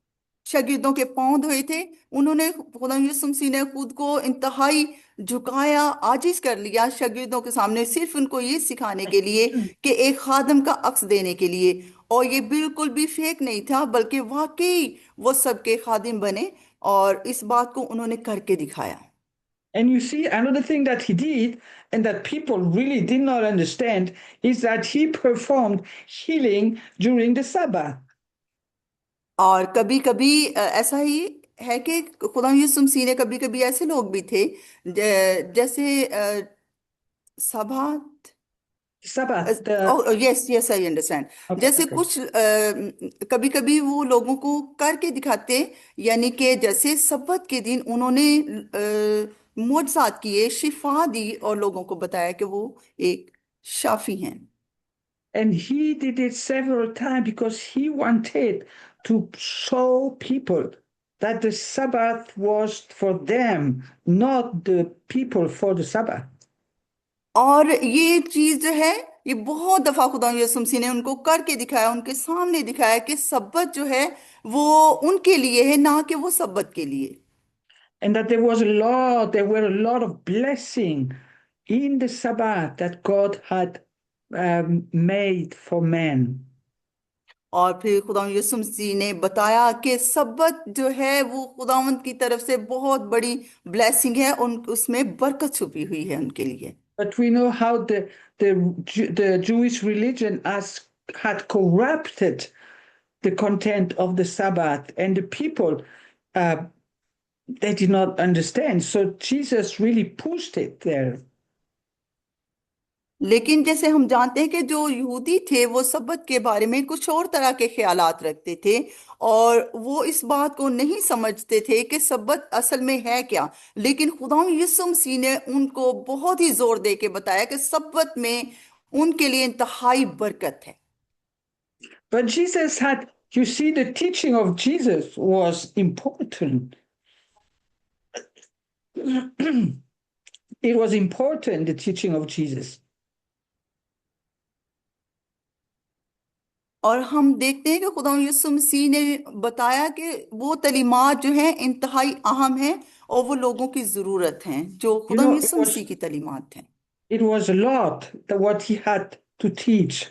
शागिर्दों के पांव धोए थे, उन्होंने, खुदा यीशु मसीह ने खुद को इंतहाई झुकाया, आजिज कर लिया शागिर्दों के सामने, सिर्फ उनको ये सिखाने के लिए कि एक खादम का अक्स देने के लिए। और ये बिल्कुल भी फेक नहीं था, बल्कि वाकई वो सबके खादिम बने और इस बात को उन्होंने करके दिखाया।
And you see, another thing that he did and that people really did not understand is that he performed healing during the Sabbath.
और कभी कभी ऐसा ही है कि खुदा यीशु मसीह ने, कभी कभी ऐसे लोग भी थे जैसे सबात,
Sabbath,
yes yes I understand,
okay,
जैसे
okay.
कुछ कभी कभी वो लोगों को करके दिखाते, यानी कि जैसे सब्बत के दिन उन्होंने मुअज्जज़ात किए, शिफा दी और लोगों को बताया कि वो एक शाफी हैं।
And he did it several times because he wanted to show people that the Sabbath was for them, not the people for the Sabbath.
और ये चीज जो है, ये बहुत दफा खुदा यीशु मसीह ने उनको करके दिखाया, उनके सामने दिखाया कि सब्बत जो है वो उनके लिए है, ना कि वो सब्बत के लिए।
And that there were a lot of blessing in the Sabbath that God had made for men.
और फिर खुदा यीशु मसीह ने बताया कि सब्बत जो है वो खुदावंद की तरफ से बहुत बड़ी ब्लेसिंग है, उन उसमें बरकत छुपी हुई है उनके लिए।
But we know how the Jewish religion had corrupted the content of the Sabbath, and the people they did not understand. So Jesus really pushed it there.
लेकिन जैसे हम जानते हैं कि जो यहूदी थे वो सब्बत के बारे में कुछ और तरह के ख्यालात रखते थे, और वो इस बात को नहीं समझते थे कि सब्बत असल में है क्या। लेकिन खुदा यीशु मसीह ने उनको बहुत ही जोर दे के बताया कि सब्बत में उनके लिए इंतहाई बरकत है।
But Jesus had, you see, the teaching of Jesus was important. It was important, the teaching of Jesus.
और हम देखते हैं कि खुदा यीशु मसीह ने बताया कि वो तलीमात जो हैं इंतहाई अहम हैं और वो लोगों की ज़रूरत हैं, जो खुदा
It
यीशु मसीह की तलीमात हैं।
was a lot that what he had to teach.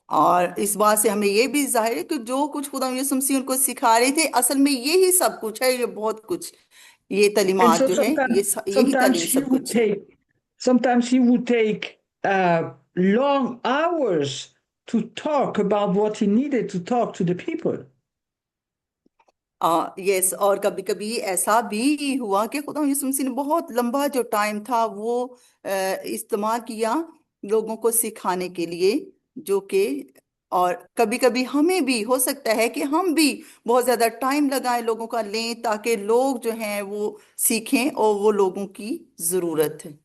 और इस बात से हमें ये भी जाहिर है कि जो कुछ खुदा यीशु मसीह उनको सिखा रहे थे, असल में यही सब कुछ है, ये बहुत कुछ, ये
And
तलीमात
so
जो है, यही तालीम सब कुछ है।
sometimes he would take long hours to talk about what he needed to talk to the people.
Yes, और कभी कभी ऐसा भी हुआ कि खुदा यीशु मसीह ने बहुत लंबा जो टाइम था वो इस्तेमाल किया लोगों को सिखाने के लिए, जो कि, और कभी कभी हमें भी हो सकता है कि हम भी बहुत ज्यादा टाइम लगाएं लोगों का लें, ताकि लोग जो हैं वो सीखें और वो लोगों की जरूरत है।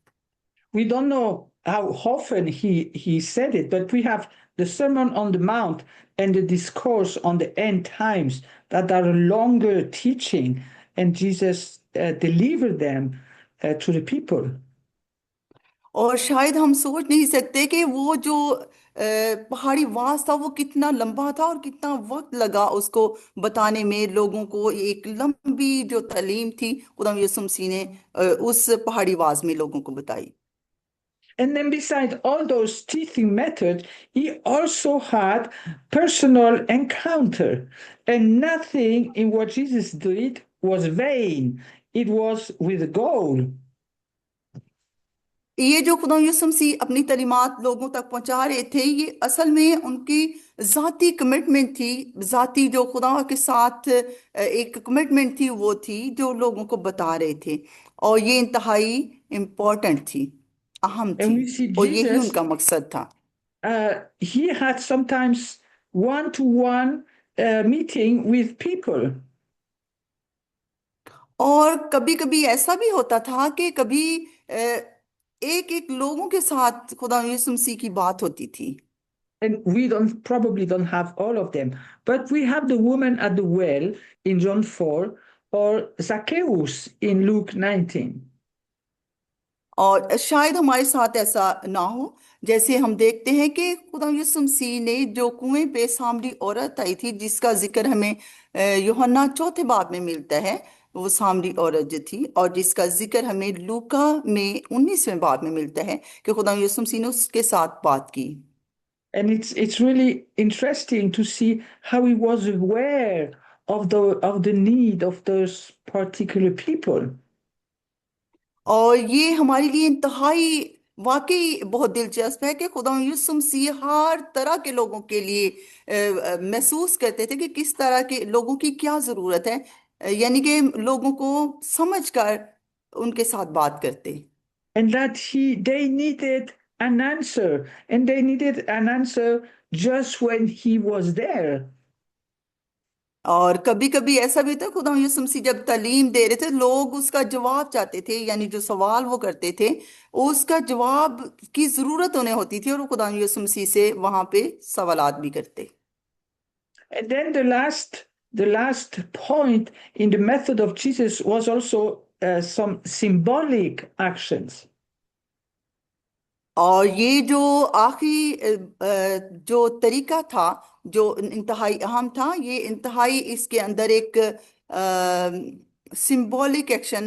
We don't know how often he said it, but we have the Sermon on the Mount and the discourse on the end times that are a longer teaching, and Jesus delivered them to the people.
और शायद हम सोच नहीं सकते कि वो जो पहाड़ी वास था वो कितना लंबा था और कितना वक्त लगा उसको बताने में लोगों को। एक लंबी जो तालीम थी खुदा यीशु मसीह ने उस पहाड़ी वास में लोगों को बताई।
And then besides all those teaching methods, he also had personal encounter. And nothing in what Jesus did was vain. It was with a goal.
ये जो खुदा यीशु मसीह अपनी तालीमात लोगों तक पहुंचा रहे थे, ये असल में उनकी जाती कमिटमेंट थी, जाती जो खुदा के साथ एक कमिटमेंट थी, वो थी जो लोगों को बता रहे थे, और ये इंतहाई इम्पोर्टेंट थी, अहम थी,
And we see
और यही
Jesus,
उनका मकसद था।
he had sometimes one-to-one meeting with people.
और कभी कभी ऐसा भी होता था कि कभी एक एक लोगों के साथ खुदा यीशु मसीह की बात होती थी।
And we don't probably don't have all of them, but we have the woman at the well in John 4 or Zacchaeus in Luke 19.
और शायद हमारे साथ ऐसा ना हो, जैसे हम देखते हैं कि खुदा यीशु मसीह ने जो कुएं पे सामरी औरत आई थी, जिसका जिक्र हमें यूहन्ना चौथे बाब में मिलता है, वो सामरी औरत जो थी, और जिसका जिक्र हमें लूका में 19वें बाब में मिलता है कि खुदा यीशु मसीह ने उसके साथ बात की।
And it's really interesting to see how he was aware of the need of those particular people.
और ये हमारे लिए इंतहाई वाकई बहुत दिलचस्प है कि खुदा यीशु मसीह हर तरह के लोगों के लिए महसूस करते थे कि किस तरह के लोगों की क्या ज़रूरत है, यानी कि लोगों को समझकर उनके साथ बात करते।
And that they needed an answer, and they needed an answer just when he was there.
और कभी कभी ऐसा भी था, खुदा यीशु मसीह जब तालीम दे रहे थे, लोग उसका जवाब चाहते थे, यानी जो सवाल वो करते थे उसका जवाब की जरूरत उन्हें होती थी, और वो खुदा यीशु मसीह से वहां पे सवालात भी करते।
And then the last point in the method of Jesus was also some symbolic actions.
और ये जो आखिरी जो तरीका था, जो इंतहाई अहम था, ये इंतहाई इसके अंदर एक सिंबॉलिक एक्शन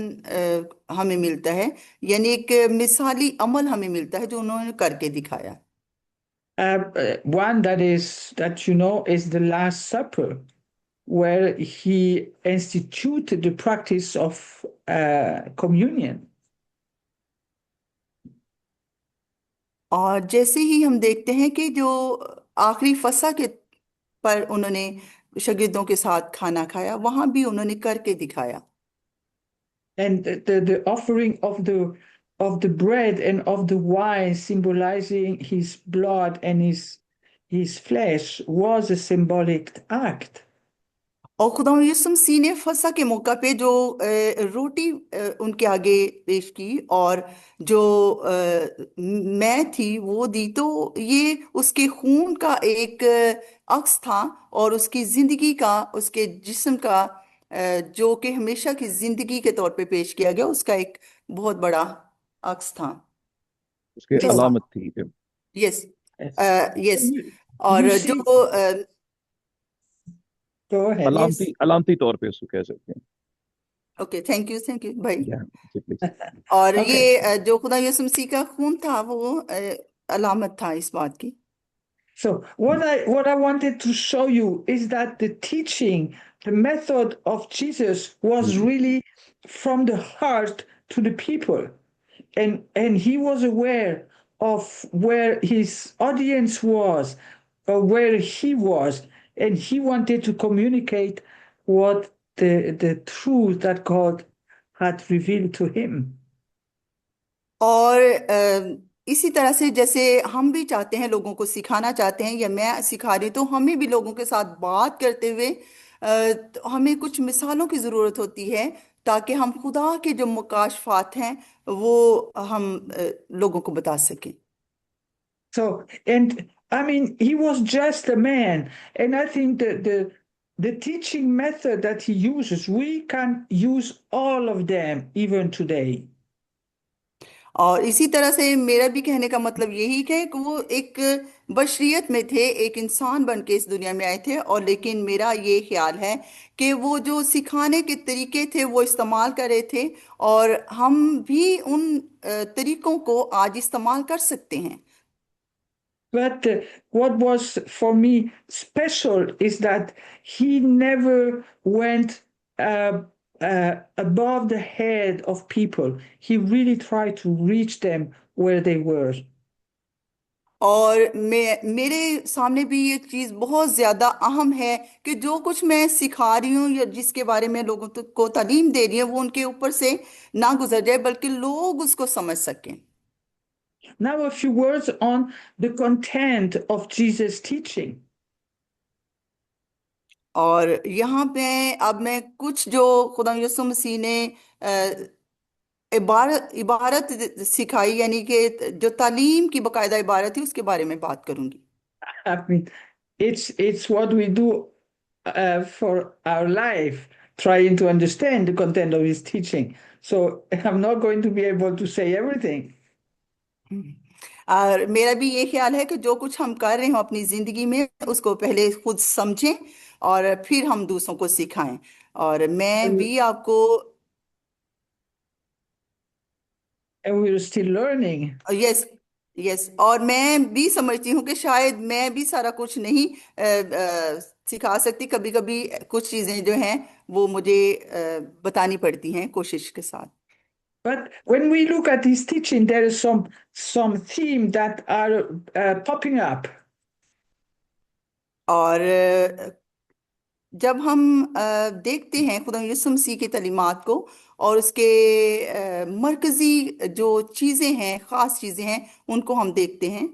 हमें मिलता है, यानी एक मिसाली अमल हमें मिलता है जो उन्होंने करके दिखाया।
One that you know is the Last Supper, where he instituted the practice of communion.
और जैसे ही हम देखते हैं कि जो आखिरी फसह के पर उन्होंने शागिर्दों के साथ खाना खाया, वहां भी उन्होंने करके दिखाया।
And the offering of the bread and of the wine symbolizing his blood and his flesh was a symbolic act.
और खुदा यीशु मसीह ने फसह के मौका पे जो रोटी उनके आगे पेश की, और जो मैं थी वो दी, तो ये उसके खून का एक अक्स था, और उसकी जिंदगी का, उसके जिस्म का जो कि हमेशा की जिंदगी के तौर पे पेश किया गया, उसका एक बहुत बड़ा अक्स था।
उसके
यस,
अलामत थी।
Yes,
Yes.
यस।
You
और
see,
जो
go ahead.
यस,
अलामती तौर पे उसको कह सकते हैं।
ओके, थैंक यू भाई।
या जी प्लीज।
और
Okay.
ये जो खुदा यीशु मसीह का खून था, वो अलामत था इस बात की।
So what I wanted to show you is that the teaching, the method of Jesus was really from the heart to the people. And he was aware of where his audience was, or where he was, and he wanted to communicate what the truth that God had revealed to him.
और इसी तरह से जैसे हम भी चाहते हैं, लोगों को सिखाना चाहते हैं, या मैं सिखा रही हूँ, तो हमें भी लोगों के साथ बात करते हुए तो हमें कुछ मिसालों की ज़रूरत होती है, ताकि हम खुदा के जो मुकाशफात हैं वो हम लोगों को बता सकें।
So, and I mean, he was just a man. And I think that the teaching method that he uses, we can use all of them even today.
और इसी तरह से मेरा भी कहने का मतलब यही है कि वो एक बशरियत में थे, एक इंसान बन के इस दुनिया में आए थे, और लेकिन मेरा ये ख्याल है कि वो जो सिखाने के तरीके थे वो इस्तेमाल कर रहे थे, और हम भी उन तरीकों को आज इस्तेमाल कर सकते हैं।
But what was for me special is that he never went above the head of people. He really tried to reach them where they were.
और मेरे सामने भी ये चीज़ बहुत ज़्यादा अहम है कि जो कुछ मैं सिखा रही हूँ या जिसके बारे में लोगों को तालीम दे रही हूँ, वो उनके ऊपर से ना गुजर जाए, बल्कि लोग उसको समझ सकें।
Now, a few words on the content of Jesus' teaching.
और यहाँ पे अब मैं कुछ जो खुदा यीशु मसीह ने इबारत इबारत सिखाई, यानी कि जो तालीम की बाकायदा इबारत थी, उसके बारे में बात करूंगी।
I mean, it's what we do for our life, trying to understand the content of his teaching. So I'm not going to be able to say everything.
और मेरा भी ये ख्याल है कि जो कुछ हम कर रहे हो अपनी जिंदगी में, उसको पहले खुद समझें और फिर हम दूसरों को सिखाएं। और मैं
And,
भी आपको
and we're still learning.
Yes yes, और मैं भी समझती हूँ कि शायद मैं भी सारा कुछ नहीं सिखा सकती। कभी कभी कुछ चीज़ें जो हैं वो मुझे बतानी पड़ती हैं कोशिश के साथ।
But when we look at his teaching, there is some theme that are popping up.
और जब हम देखते हैं खुदा यीशु मसीह की तालीमात को और उसके मरकजी जो चीज़ें हैं, ख़ास चीज़ें हैं, उनको हम देखते हैं।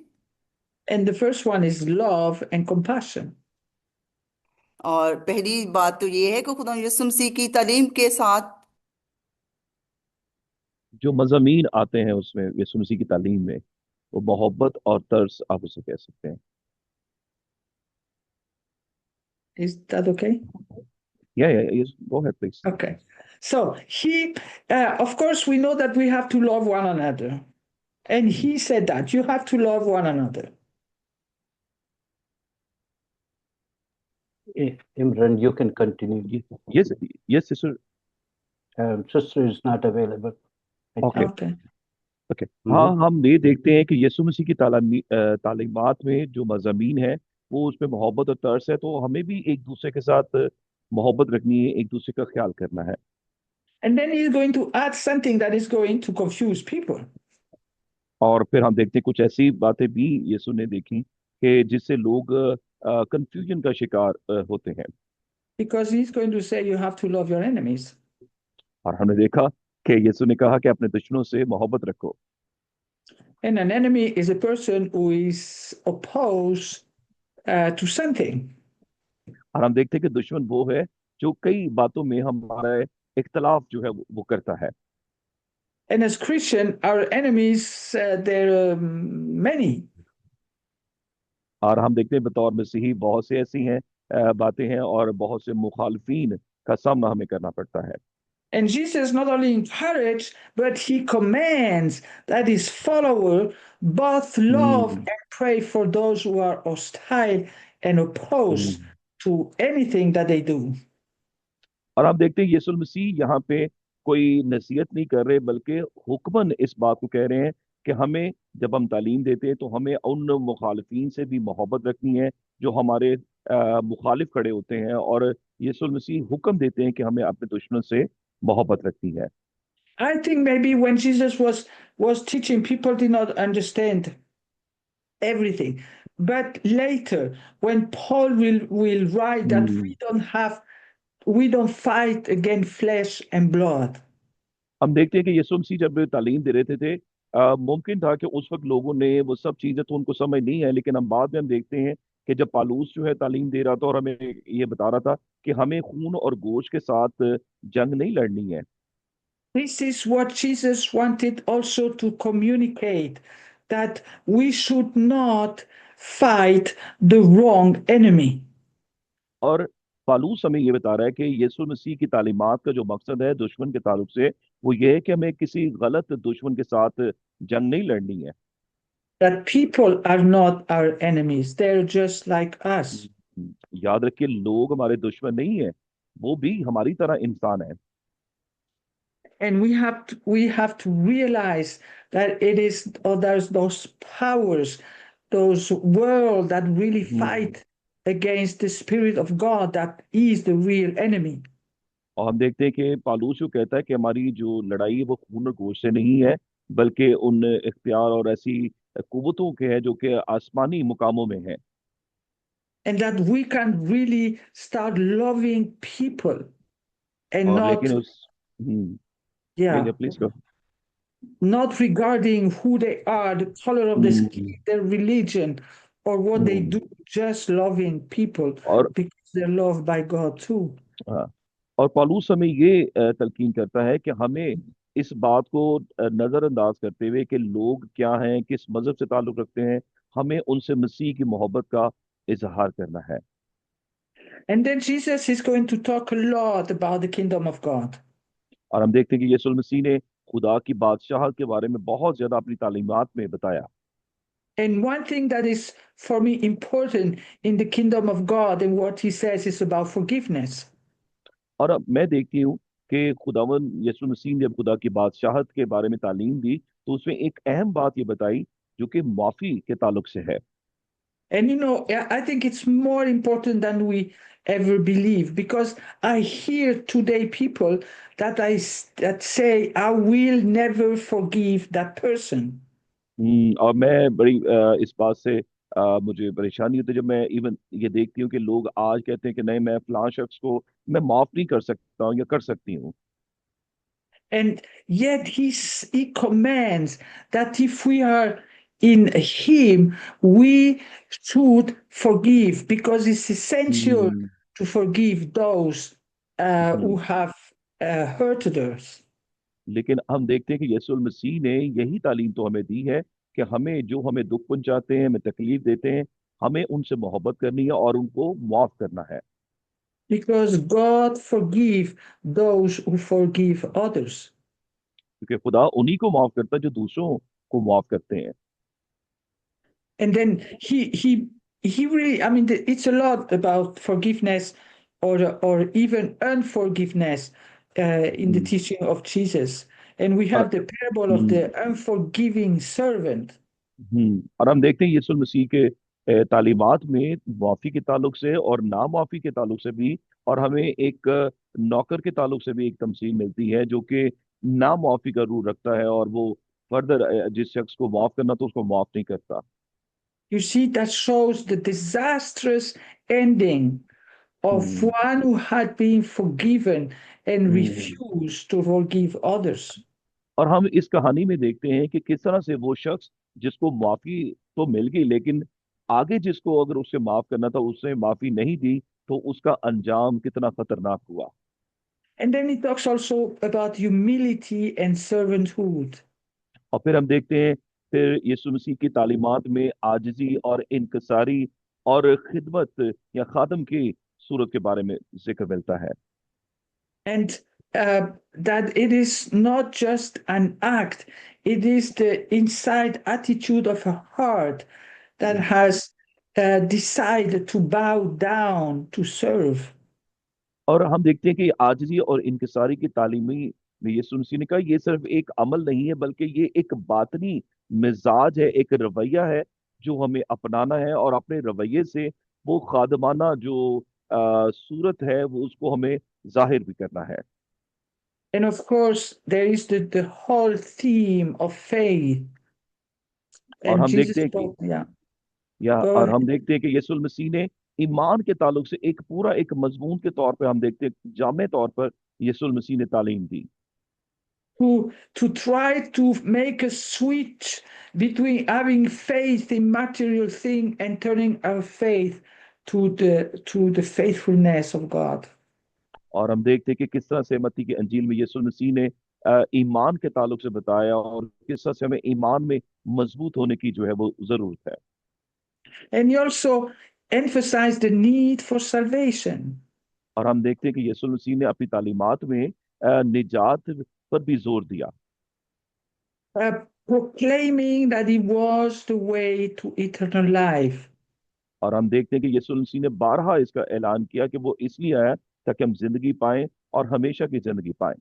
And the first one is love and compassion.
और पहली बात तो ये है कि खुदा यीशु मसीह की तालीम के साथ
जो मज़ामीन आते हैं उसमें यीशु मसीह की तालीम में, वो मोहब्बत और तरस आप उसे कह सकते हैं।
Is that okay?
Yeah, yes, go ahead, please.
Okay. So of course, we know that we have to love one another. And he said that you have to love one another.
Imran, you can continue.
Yes, sister.
Sister is not available. I think.
Okay.
Okay.
Okay हाँ, हम ये देखते हैं कि यीशु मसीह की तालीमात में जो मज़ामीन है वो उसमें मोहब्बत और तरस है, तो हमें भी एक दूसरे के साथ मोहब्बत रखनी है, एक दूसरे का ख्याल करना है।
And then he's going to add something that is going to confuse people.
और फिर हम देखते हैं कुछ ऐसी बातें भी यीशु ने देखी कि जिससे लोग कंफ्यूजन का शिकार होते हैं।
Because he's going to say you have to love your enemies.
और हमने देखा कि यीशु ने कहा कि अपने दुश्मनों से मोहब्बत रखो।
And an enemy is a person who is opposed to something.
और हम देखते हैं कि दुश्मन वो है जो कई बातों में हमारा इख्तलाफ जो है वो करता है।
And as Christian, our enemies, there are many.
और हम देखते हैं बतौर मसीही बहुत से ऐसी हैं बातें हैं और बहुत से मुखालफीन का सामना हमें करना पड़ता है।
And Jesus not only encouraged, but he commands that his follower both love and pray for those who are hostile and opposed to anything that they do.
और आप देखते हैं यीशु मसीह यहाँ पे कोई नसीहत नहीं कर रहे, बल्कि हुक्मन इस बात को कह रहे हैं कि हमें जब हम तालीम देते हैं तो हमें उन मुखालिफिन से भी मोहब्बत रखनी है जो हमारे मुखालिफ खड़े होते हैं, और यीशु मसीह हुक्म देते हैं कि हमें अपने दुश्मनों से मोहब्बत रखनी है।
I think maybe when Jesus was teaching, people did not understand everything. But later, when Paul will write that we don't fight against flesh and blood.
हम देखते हैं कि यीशु मसीह जब तालीम दे रहे थे मुमकिन था कि उस वक्त लोगों ने वो सब चीजें तो उनको समझ नहीं है, लेकिन हम बाद में हम देखते हैं कि जब पालूस जो है तालीम दे रहा था और हमें ये बता रहा था कि हमें खून और गोश्त के साथ जंग नहीं लड़नी है।
This is what Jesus wanted also to communicate, that we should not fight the wrong enemy.
और पालूस हमें ये बता रहा है कि यीशु मसीह की तालीमात का जो मकसद है दुश्मन के ताल्लुक से, वो ये है कि हमें किसी गलत दुश्मन के साथ जंग नहीं लड़नी है।
That people are not our enemies, they're just like us.
याद रखिए, लोग हमारे दुश्मन नहीं है, वो भी हमारी तरह इंसान है।
And we have to realize that it is, or there's those powers, those world that really fight against the Spirit of God, that is the real enemy.
और हम देखते हैं कि पालूस जो कहता है कि हमारी जो लड़ाई है वो खून और गोश्त से नहीं है, बल्कि उन इख्तियार और ऐसी कुव्वतों के है जो कि आसमानी मुकामों में है।
And that we can really start loving people and
और
not,
लेकिन
yeah,
please go.
not regarding who they are, the color of the skin, their religion, or what they do, just loving people
और
because they're loved by God too.
हाँ, और पौलुस हमें ये तलकीन करता है कि हमें इस बात को नजरअंदाज करते हुए कि लोग क्या हैं, किस मजहब से ताल्लुक रखते हैं, हमें उनसे मसीह की मोहब्बत का इजहार करना है।
And then Jesus is going to talk a lot about the kingdom of God.
और हम देखते हैं कि यीशु मसीह ने खुदा की बादशाहत के बारे में बहुत ज्यादा अपनी तालीमात में बताया।
And one thing that is for me important in the kingdom of God and what he says is about forgiveness.
और अब मैं देखती हूँ कि खुदावन यीशु मसीह ने जब खुदा की बादशाहत के बारे में तालीम दी तो उसमें एक अहम बात ये बताई जो कि माफी के ताल्लुक से है।
And I think it's more important than we ever believe because I hear today people that say, I will never forgive that person.
और मैं बड़ी इस बात से मुझे परेशानी होती है जब मैं इवन ये देखती हूँ कि लोग आज कहते हैं कि नहीं, मैं फलां शख्स को मैं माफ नहीं कर सकता हूँ या कर सकती हूँ।
And yet he commands that if we are in him, we should forgive because it's essential
hmm,
to forgive those who
hmm.
have hurted us.
लेकिन हम देखते हैं कि यीशु मसीह ने यही तालीम तो हमें दी है कि हमें जो हमें दुख पहुंचाते हैं, हमें तकलीफ देते हैं, हमें उनसे मोहब्बत करनी है और उनको माफ करना है।
Because God forgive those who forgive others.
क्योंकि खुदा उन्हीं को माफ करता है जो दूसरों को माफ करते हैं।
And then he really, I mean, it's a lot about forgiveness or even unforgiveness in the
hmm.
teaching of Jesus. And we
और
have the parable of
hmm,
the unforgiving servant.
और हम देखते हैं यीशु मसीह के तालीमात में माफी के ताल्लुक से और ना माफी के ताल्लुक से भी, और हमें एक नौकर के ताल्लुक से भी एक तमसील मिलती है जो कि ना माफी का रूल रखता है और वो फर्दर जिस शख्स को माफ करना तो उसको माफ नहीं करता।
You see, that shows the disastrous ending of
hmm,
one who had been forgiven and
hmm.
refused to forgive others.
और हम इस कहानी में देखते हैं कि किस तरह से वो शख्स जिसको माफी तो मिल गई लेकिन आगे जिसको अगर उससे माफ करना था उसने माफी नहीं दी तो उसका अंजाम कितना खतरनाक हुआ।
And then he talks also about humility and servanthood.
और फिर हम देखते हैं फिर यीशु मसीह की तालीमात में आजिजी और इनकसारी और खिदमत या खादम की सूरत के बारे में जिक्र मिलता है।
And that it is not just an act, it is the inside attitude of a heart that has decided to bow down to serve.
और हम देखते हैं कि आजिजी और इनकिसारी की तालीमी में यीशु मसीह ने कहा ये सिर्फ एक अमल नहीं है बल्कि ये एक बातनी मिजाज है, एक रवैया है जो हमें अपनाना है और अपने रवैये से वो खादमाना जो सूरत है वो उसको हमें जाहिर भी करना है।
And of course, there is the whole theme of faith.
और
And
हम
Jesus
देखते हैं कि
spoke, yeah, go
और
ahead.
हम देखते हैं कि यीशु मसीह ने ईमान के ताल्लुक से एक पूरा एक मजमून के तौर पर हम देखते हैं जामे तौर पर यीशु मसीह ने तालीम दी
To try to make a switch between having faith in material thing and turning our faith to the faithfulness of God.
और हम देखते हैं कि किस तरह से मत्ती की अंजील में यीशु मसीह ने ईमान के ताल्लुक से बताया और किस तरह से हमें ईमान में मजबूत होने की जो है वो जरूरत है।
And he also emphasized the need for salvation,
और हम देखते हैं कि यीशु मसीह ने अपनी तालीमात में निजात पर भी जोर दिया
proclaiming that he was the way to eternal life.
और हम देखते हैं कि यीशु मसीह ने बारहा इसका ऐलान किया कि वो इसलिए आया ताकि हम जिंदगी पाएं और हमेशा की जिंदगी पाएं।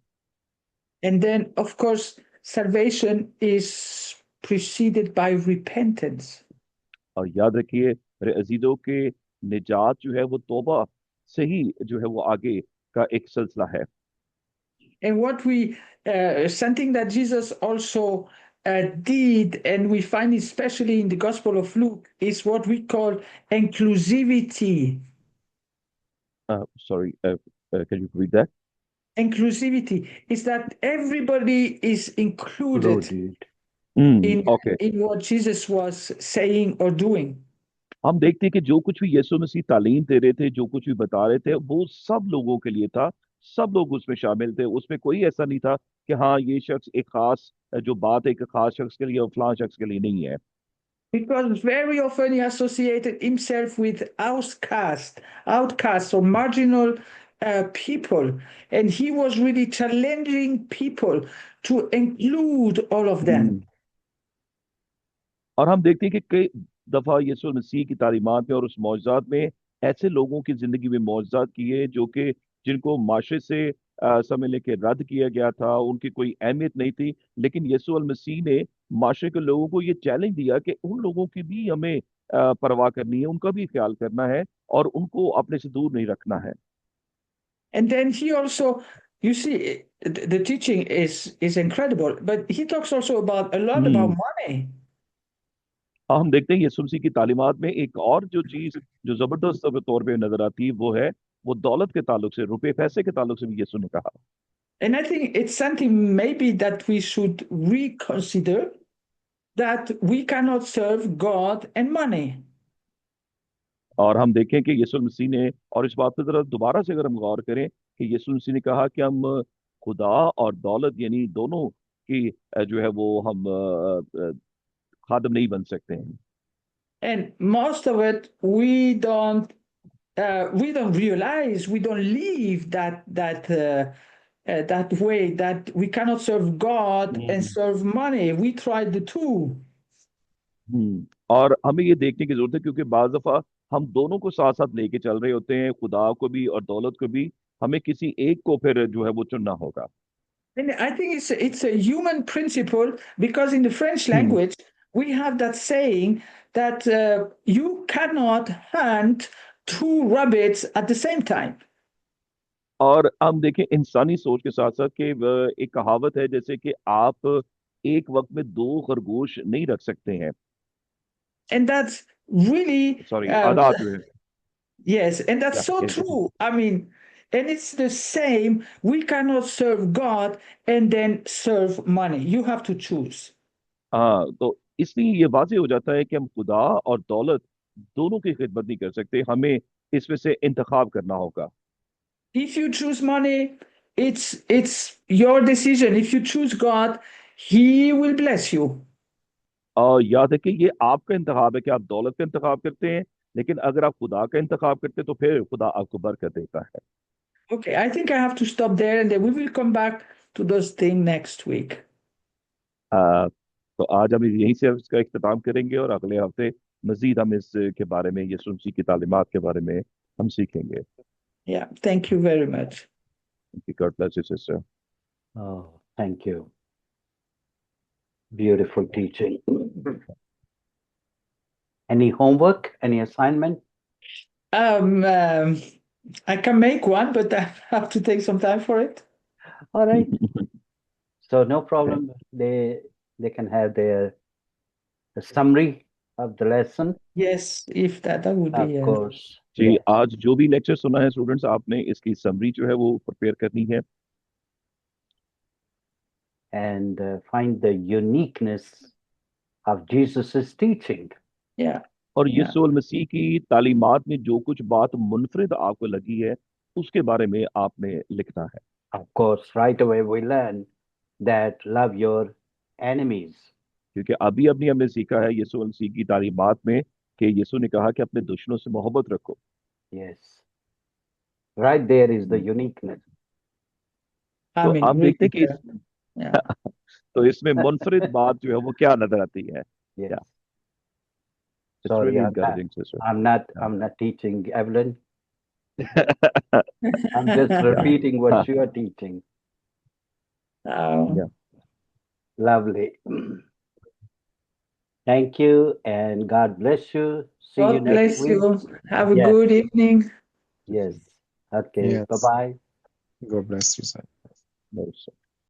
And then, of course, salvation is preceded by repentance.
और याद रखिए मेरे अजीजों के निजात जो है वो तौबा से ही जो है वो आगे का एक सिलसिला है।
And something that Jesus also did, and we find especially in the Gospel of Luke, is what we call inclusivity.
Sorry, can you read that?
Inclusivity is that everybody is included
Loaded.
in
Okay.
what Jesus was saying or doing.
हम देखते हैं कि जो कुछ भी यीशु मसीह तालीम दे रहे थे, जो कुछ भी बता रहे थे, वो सब लोगों के लिए था। सब लोग उसमें शामिल थे। उसमें कोई ऐसा नहीं था कि हाँ ये शख्स एक खास जो बात है एक खास शख्स के लिए और फलां शख्स के लिए नहीं है।
Because very often he associated himself with outcasts or marginal people, and he was really challenging people to include all of them.
और हम देखते हैं कि कई दफा यीशु मसीह की तालीमात में और उस मौजज़ात में ऐसे लोगों की जिंदगी में मौजज़ात किए जो कि जिनको माशरे से समझ लें कि रद्द किया गया था, उनकी कोई अहमियत नहीं थी। लेकिन यीशु मसीह ने माशरे के लोगों को ये चैलेंज दिया कि उन लोगों की भी हमें परवाह करनी है, उनका भी ख्याल करना है और उनको अपने से दूर नहीं रखना है।
And then he also, you see, the teaching is incredible, but he talks also about a lot about money.
हम देखते हैं यीशु मसीह की तालीमात में एक और जो चीज जो जबरदस्त तौर पे नजर आती है वो दौलत के ताल्लुक से, रुपए पैसे के ताल्लुक से भी यीशु ने कहा।
And I think it's something maybe that we should reconsider, that we cannot serve God and money.
और हम देखें कि यीशु मसीह ने, और इस बात पर जरा दोबारा से अगर हम गौर करें कि यीशु मसीह ने कहा कि हम खुदा और दौलत यानी दोनों की जो है वो हम खादम नहीं बन सकते हैं।
And most of it we don't realize, we don't live that way, that we cannot serve God and serve money. We tried the two.
और हमें ये देखने की जरूरत है क्योंकि बाज दफा हम दोनों को साथ साथ लेके चल रहे होते हैं, खुदा को भी और दौलत को भी। हमें किसी एक को फिर जो है वो चुनना होगा।
And I think it's a human principle, because in the French language we have that saying that you cannot hunt two rabbits at the same time.
और हम देखें इंसानी सोच के साथ साथ कि एक कहावत है जैसे कि आप एक वक्त में दो खरगोश नहीं रख सकते हैं।
And that's really
सॉरी आधा जो है।
yes, and that's so true. I mean, and it's the same. We cannot serve God and then serve money. You have to choose.
हाँ, तो इसलिए ये वाजे हो जाता है कि हम खुदा और दौलत दोनों की खिदमत नहीं कर सकते। हमें इसमें से इंतखाब करना होगा।
If you choose money, it's your decision. If you choose God, He will bless you.
और याद है कि ये आपका इंतखाब है कि आप दौलत का इंतखाब करते हैं, लेकिन अगर आप खुदा का इंतखाब करते हैं तो फिर खुदा आपको बरकत देता है।
Okay, I think I have to stop there, and then we will come back to those things next week.
तो आज हम यहीं से इसका इख्तिताम करेंगे और अगले हफ्ते मजीद हम इसके बारे में, यीशु मसीह की तालीमात के बारे में हम सीखेंगे।
Yeah, thank you very much.
God bless you, sister.
Oh, thank you. Beautiful teaching. Any homework? Any assignment?
I can make one, but I have to take some time for it.
All right. So no problem. They can have their summary of the lesson.
Yes, if that would
Of
be
course.
Ji,
Yes.
आज जो भी lecture सुना है students, आपने इसकी summary जो है वो प्रिपेयर करनी है।
And find the uniqueness of Jesus' teaching.
yeah.
और
Yeah.
यीशु मसीह की तालीमात में जो कुछ बात मुनफरिद आपको लगी है उसके बारे में आपने लिखना है।
Of course, right away we learn that love your enemies.
क्योंकि अभी अभी हमने सीखा है यीशु मसीह की तालीमात में कि यीशु ने कहा कि अपने दुश्मनों से मोहब्बत रखो।
Yes. Right there is the uniqueness.
I
तो
mean,
आप देखते हैं कि
yeah.
तो इसमें मुनफरिद बात जो है वो क्या नजर आती है।
Yes.
Yeah. It's
Sorry,
really
I'm
encouraging, sister.
I'm not teaching Evelyn. I'm just repeating what you are teaching.
Yeah.
Lovely. Thank you and God bless you. See you
God
next
bless
week.
you. Have a
Yes.
good evening.
Yes. Okay.
Yes.
Bye-bye.
God bless you, sir.
No, sir.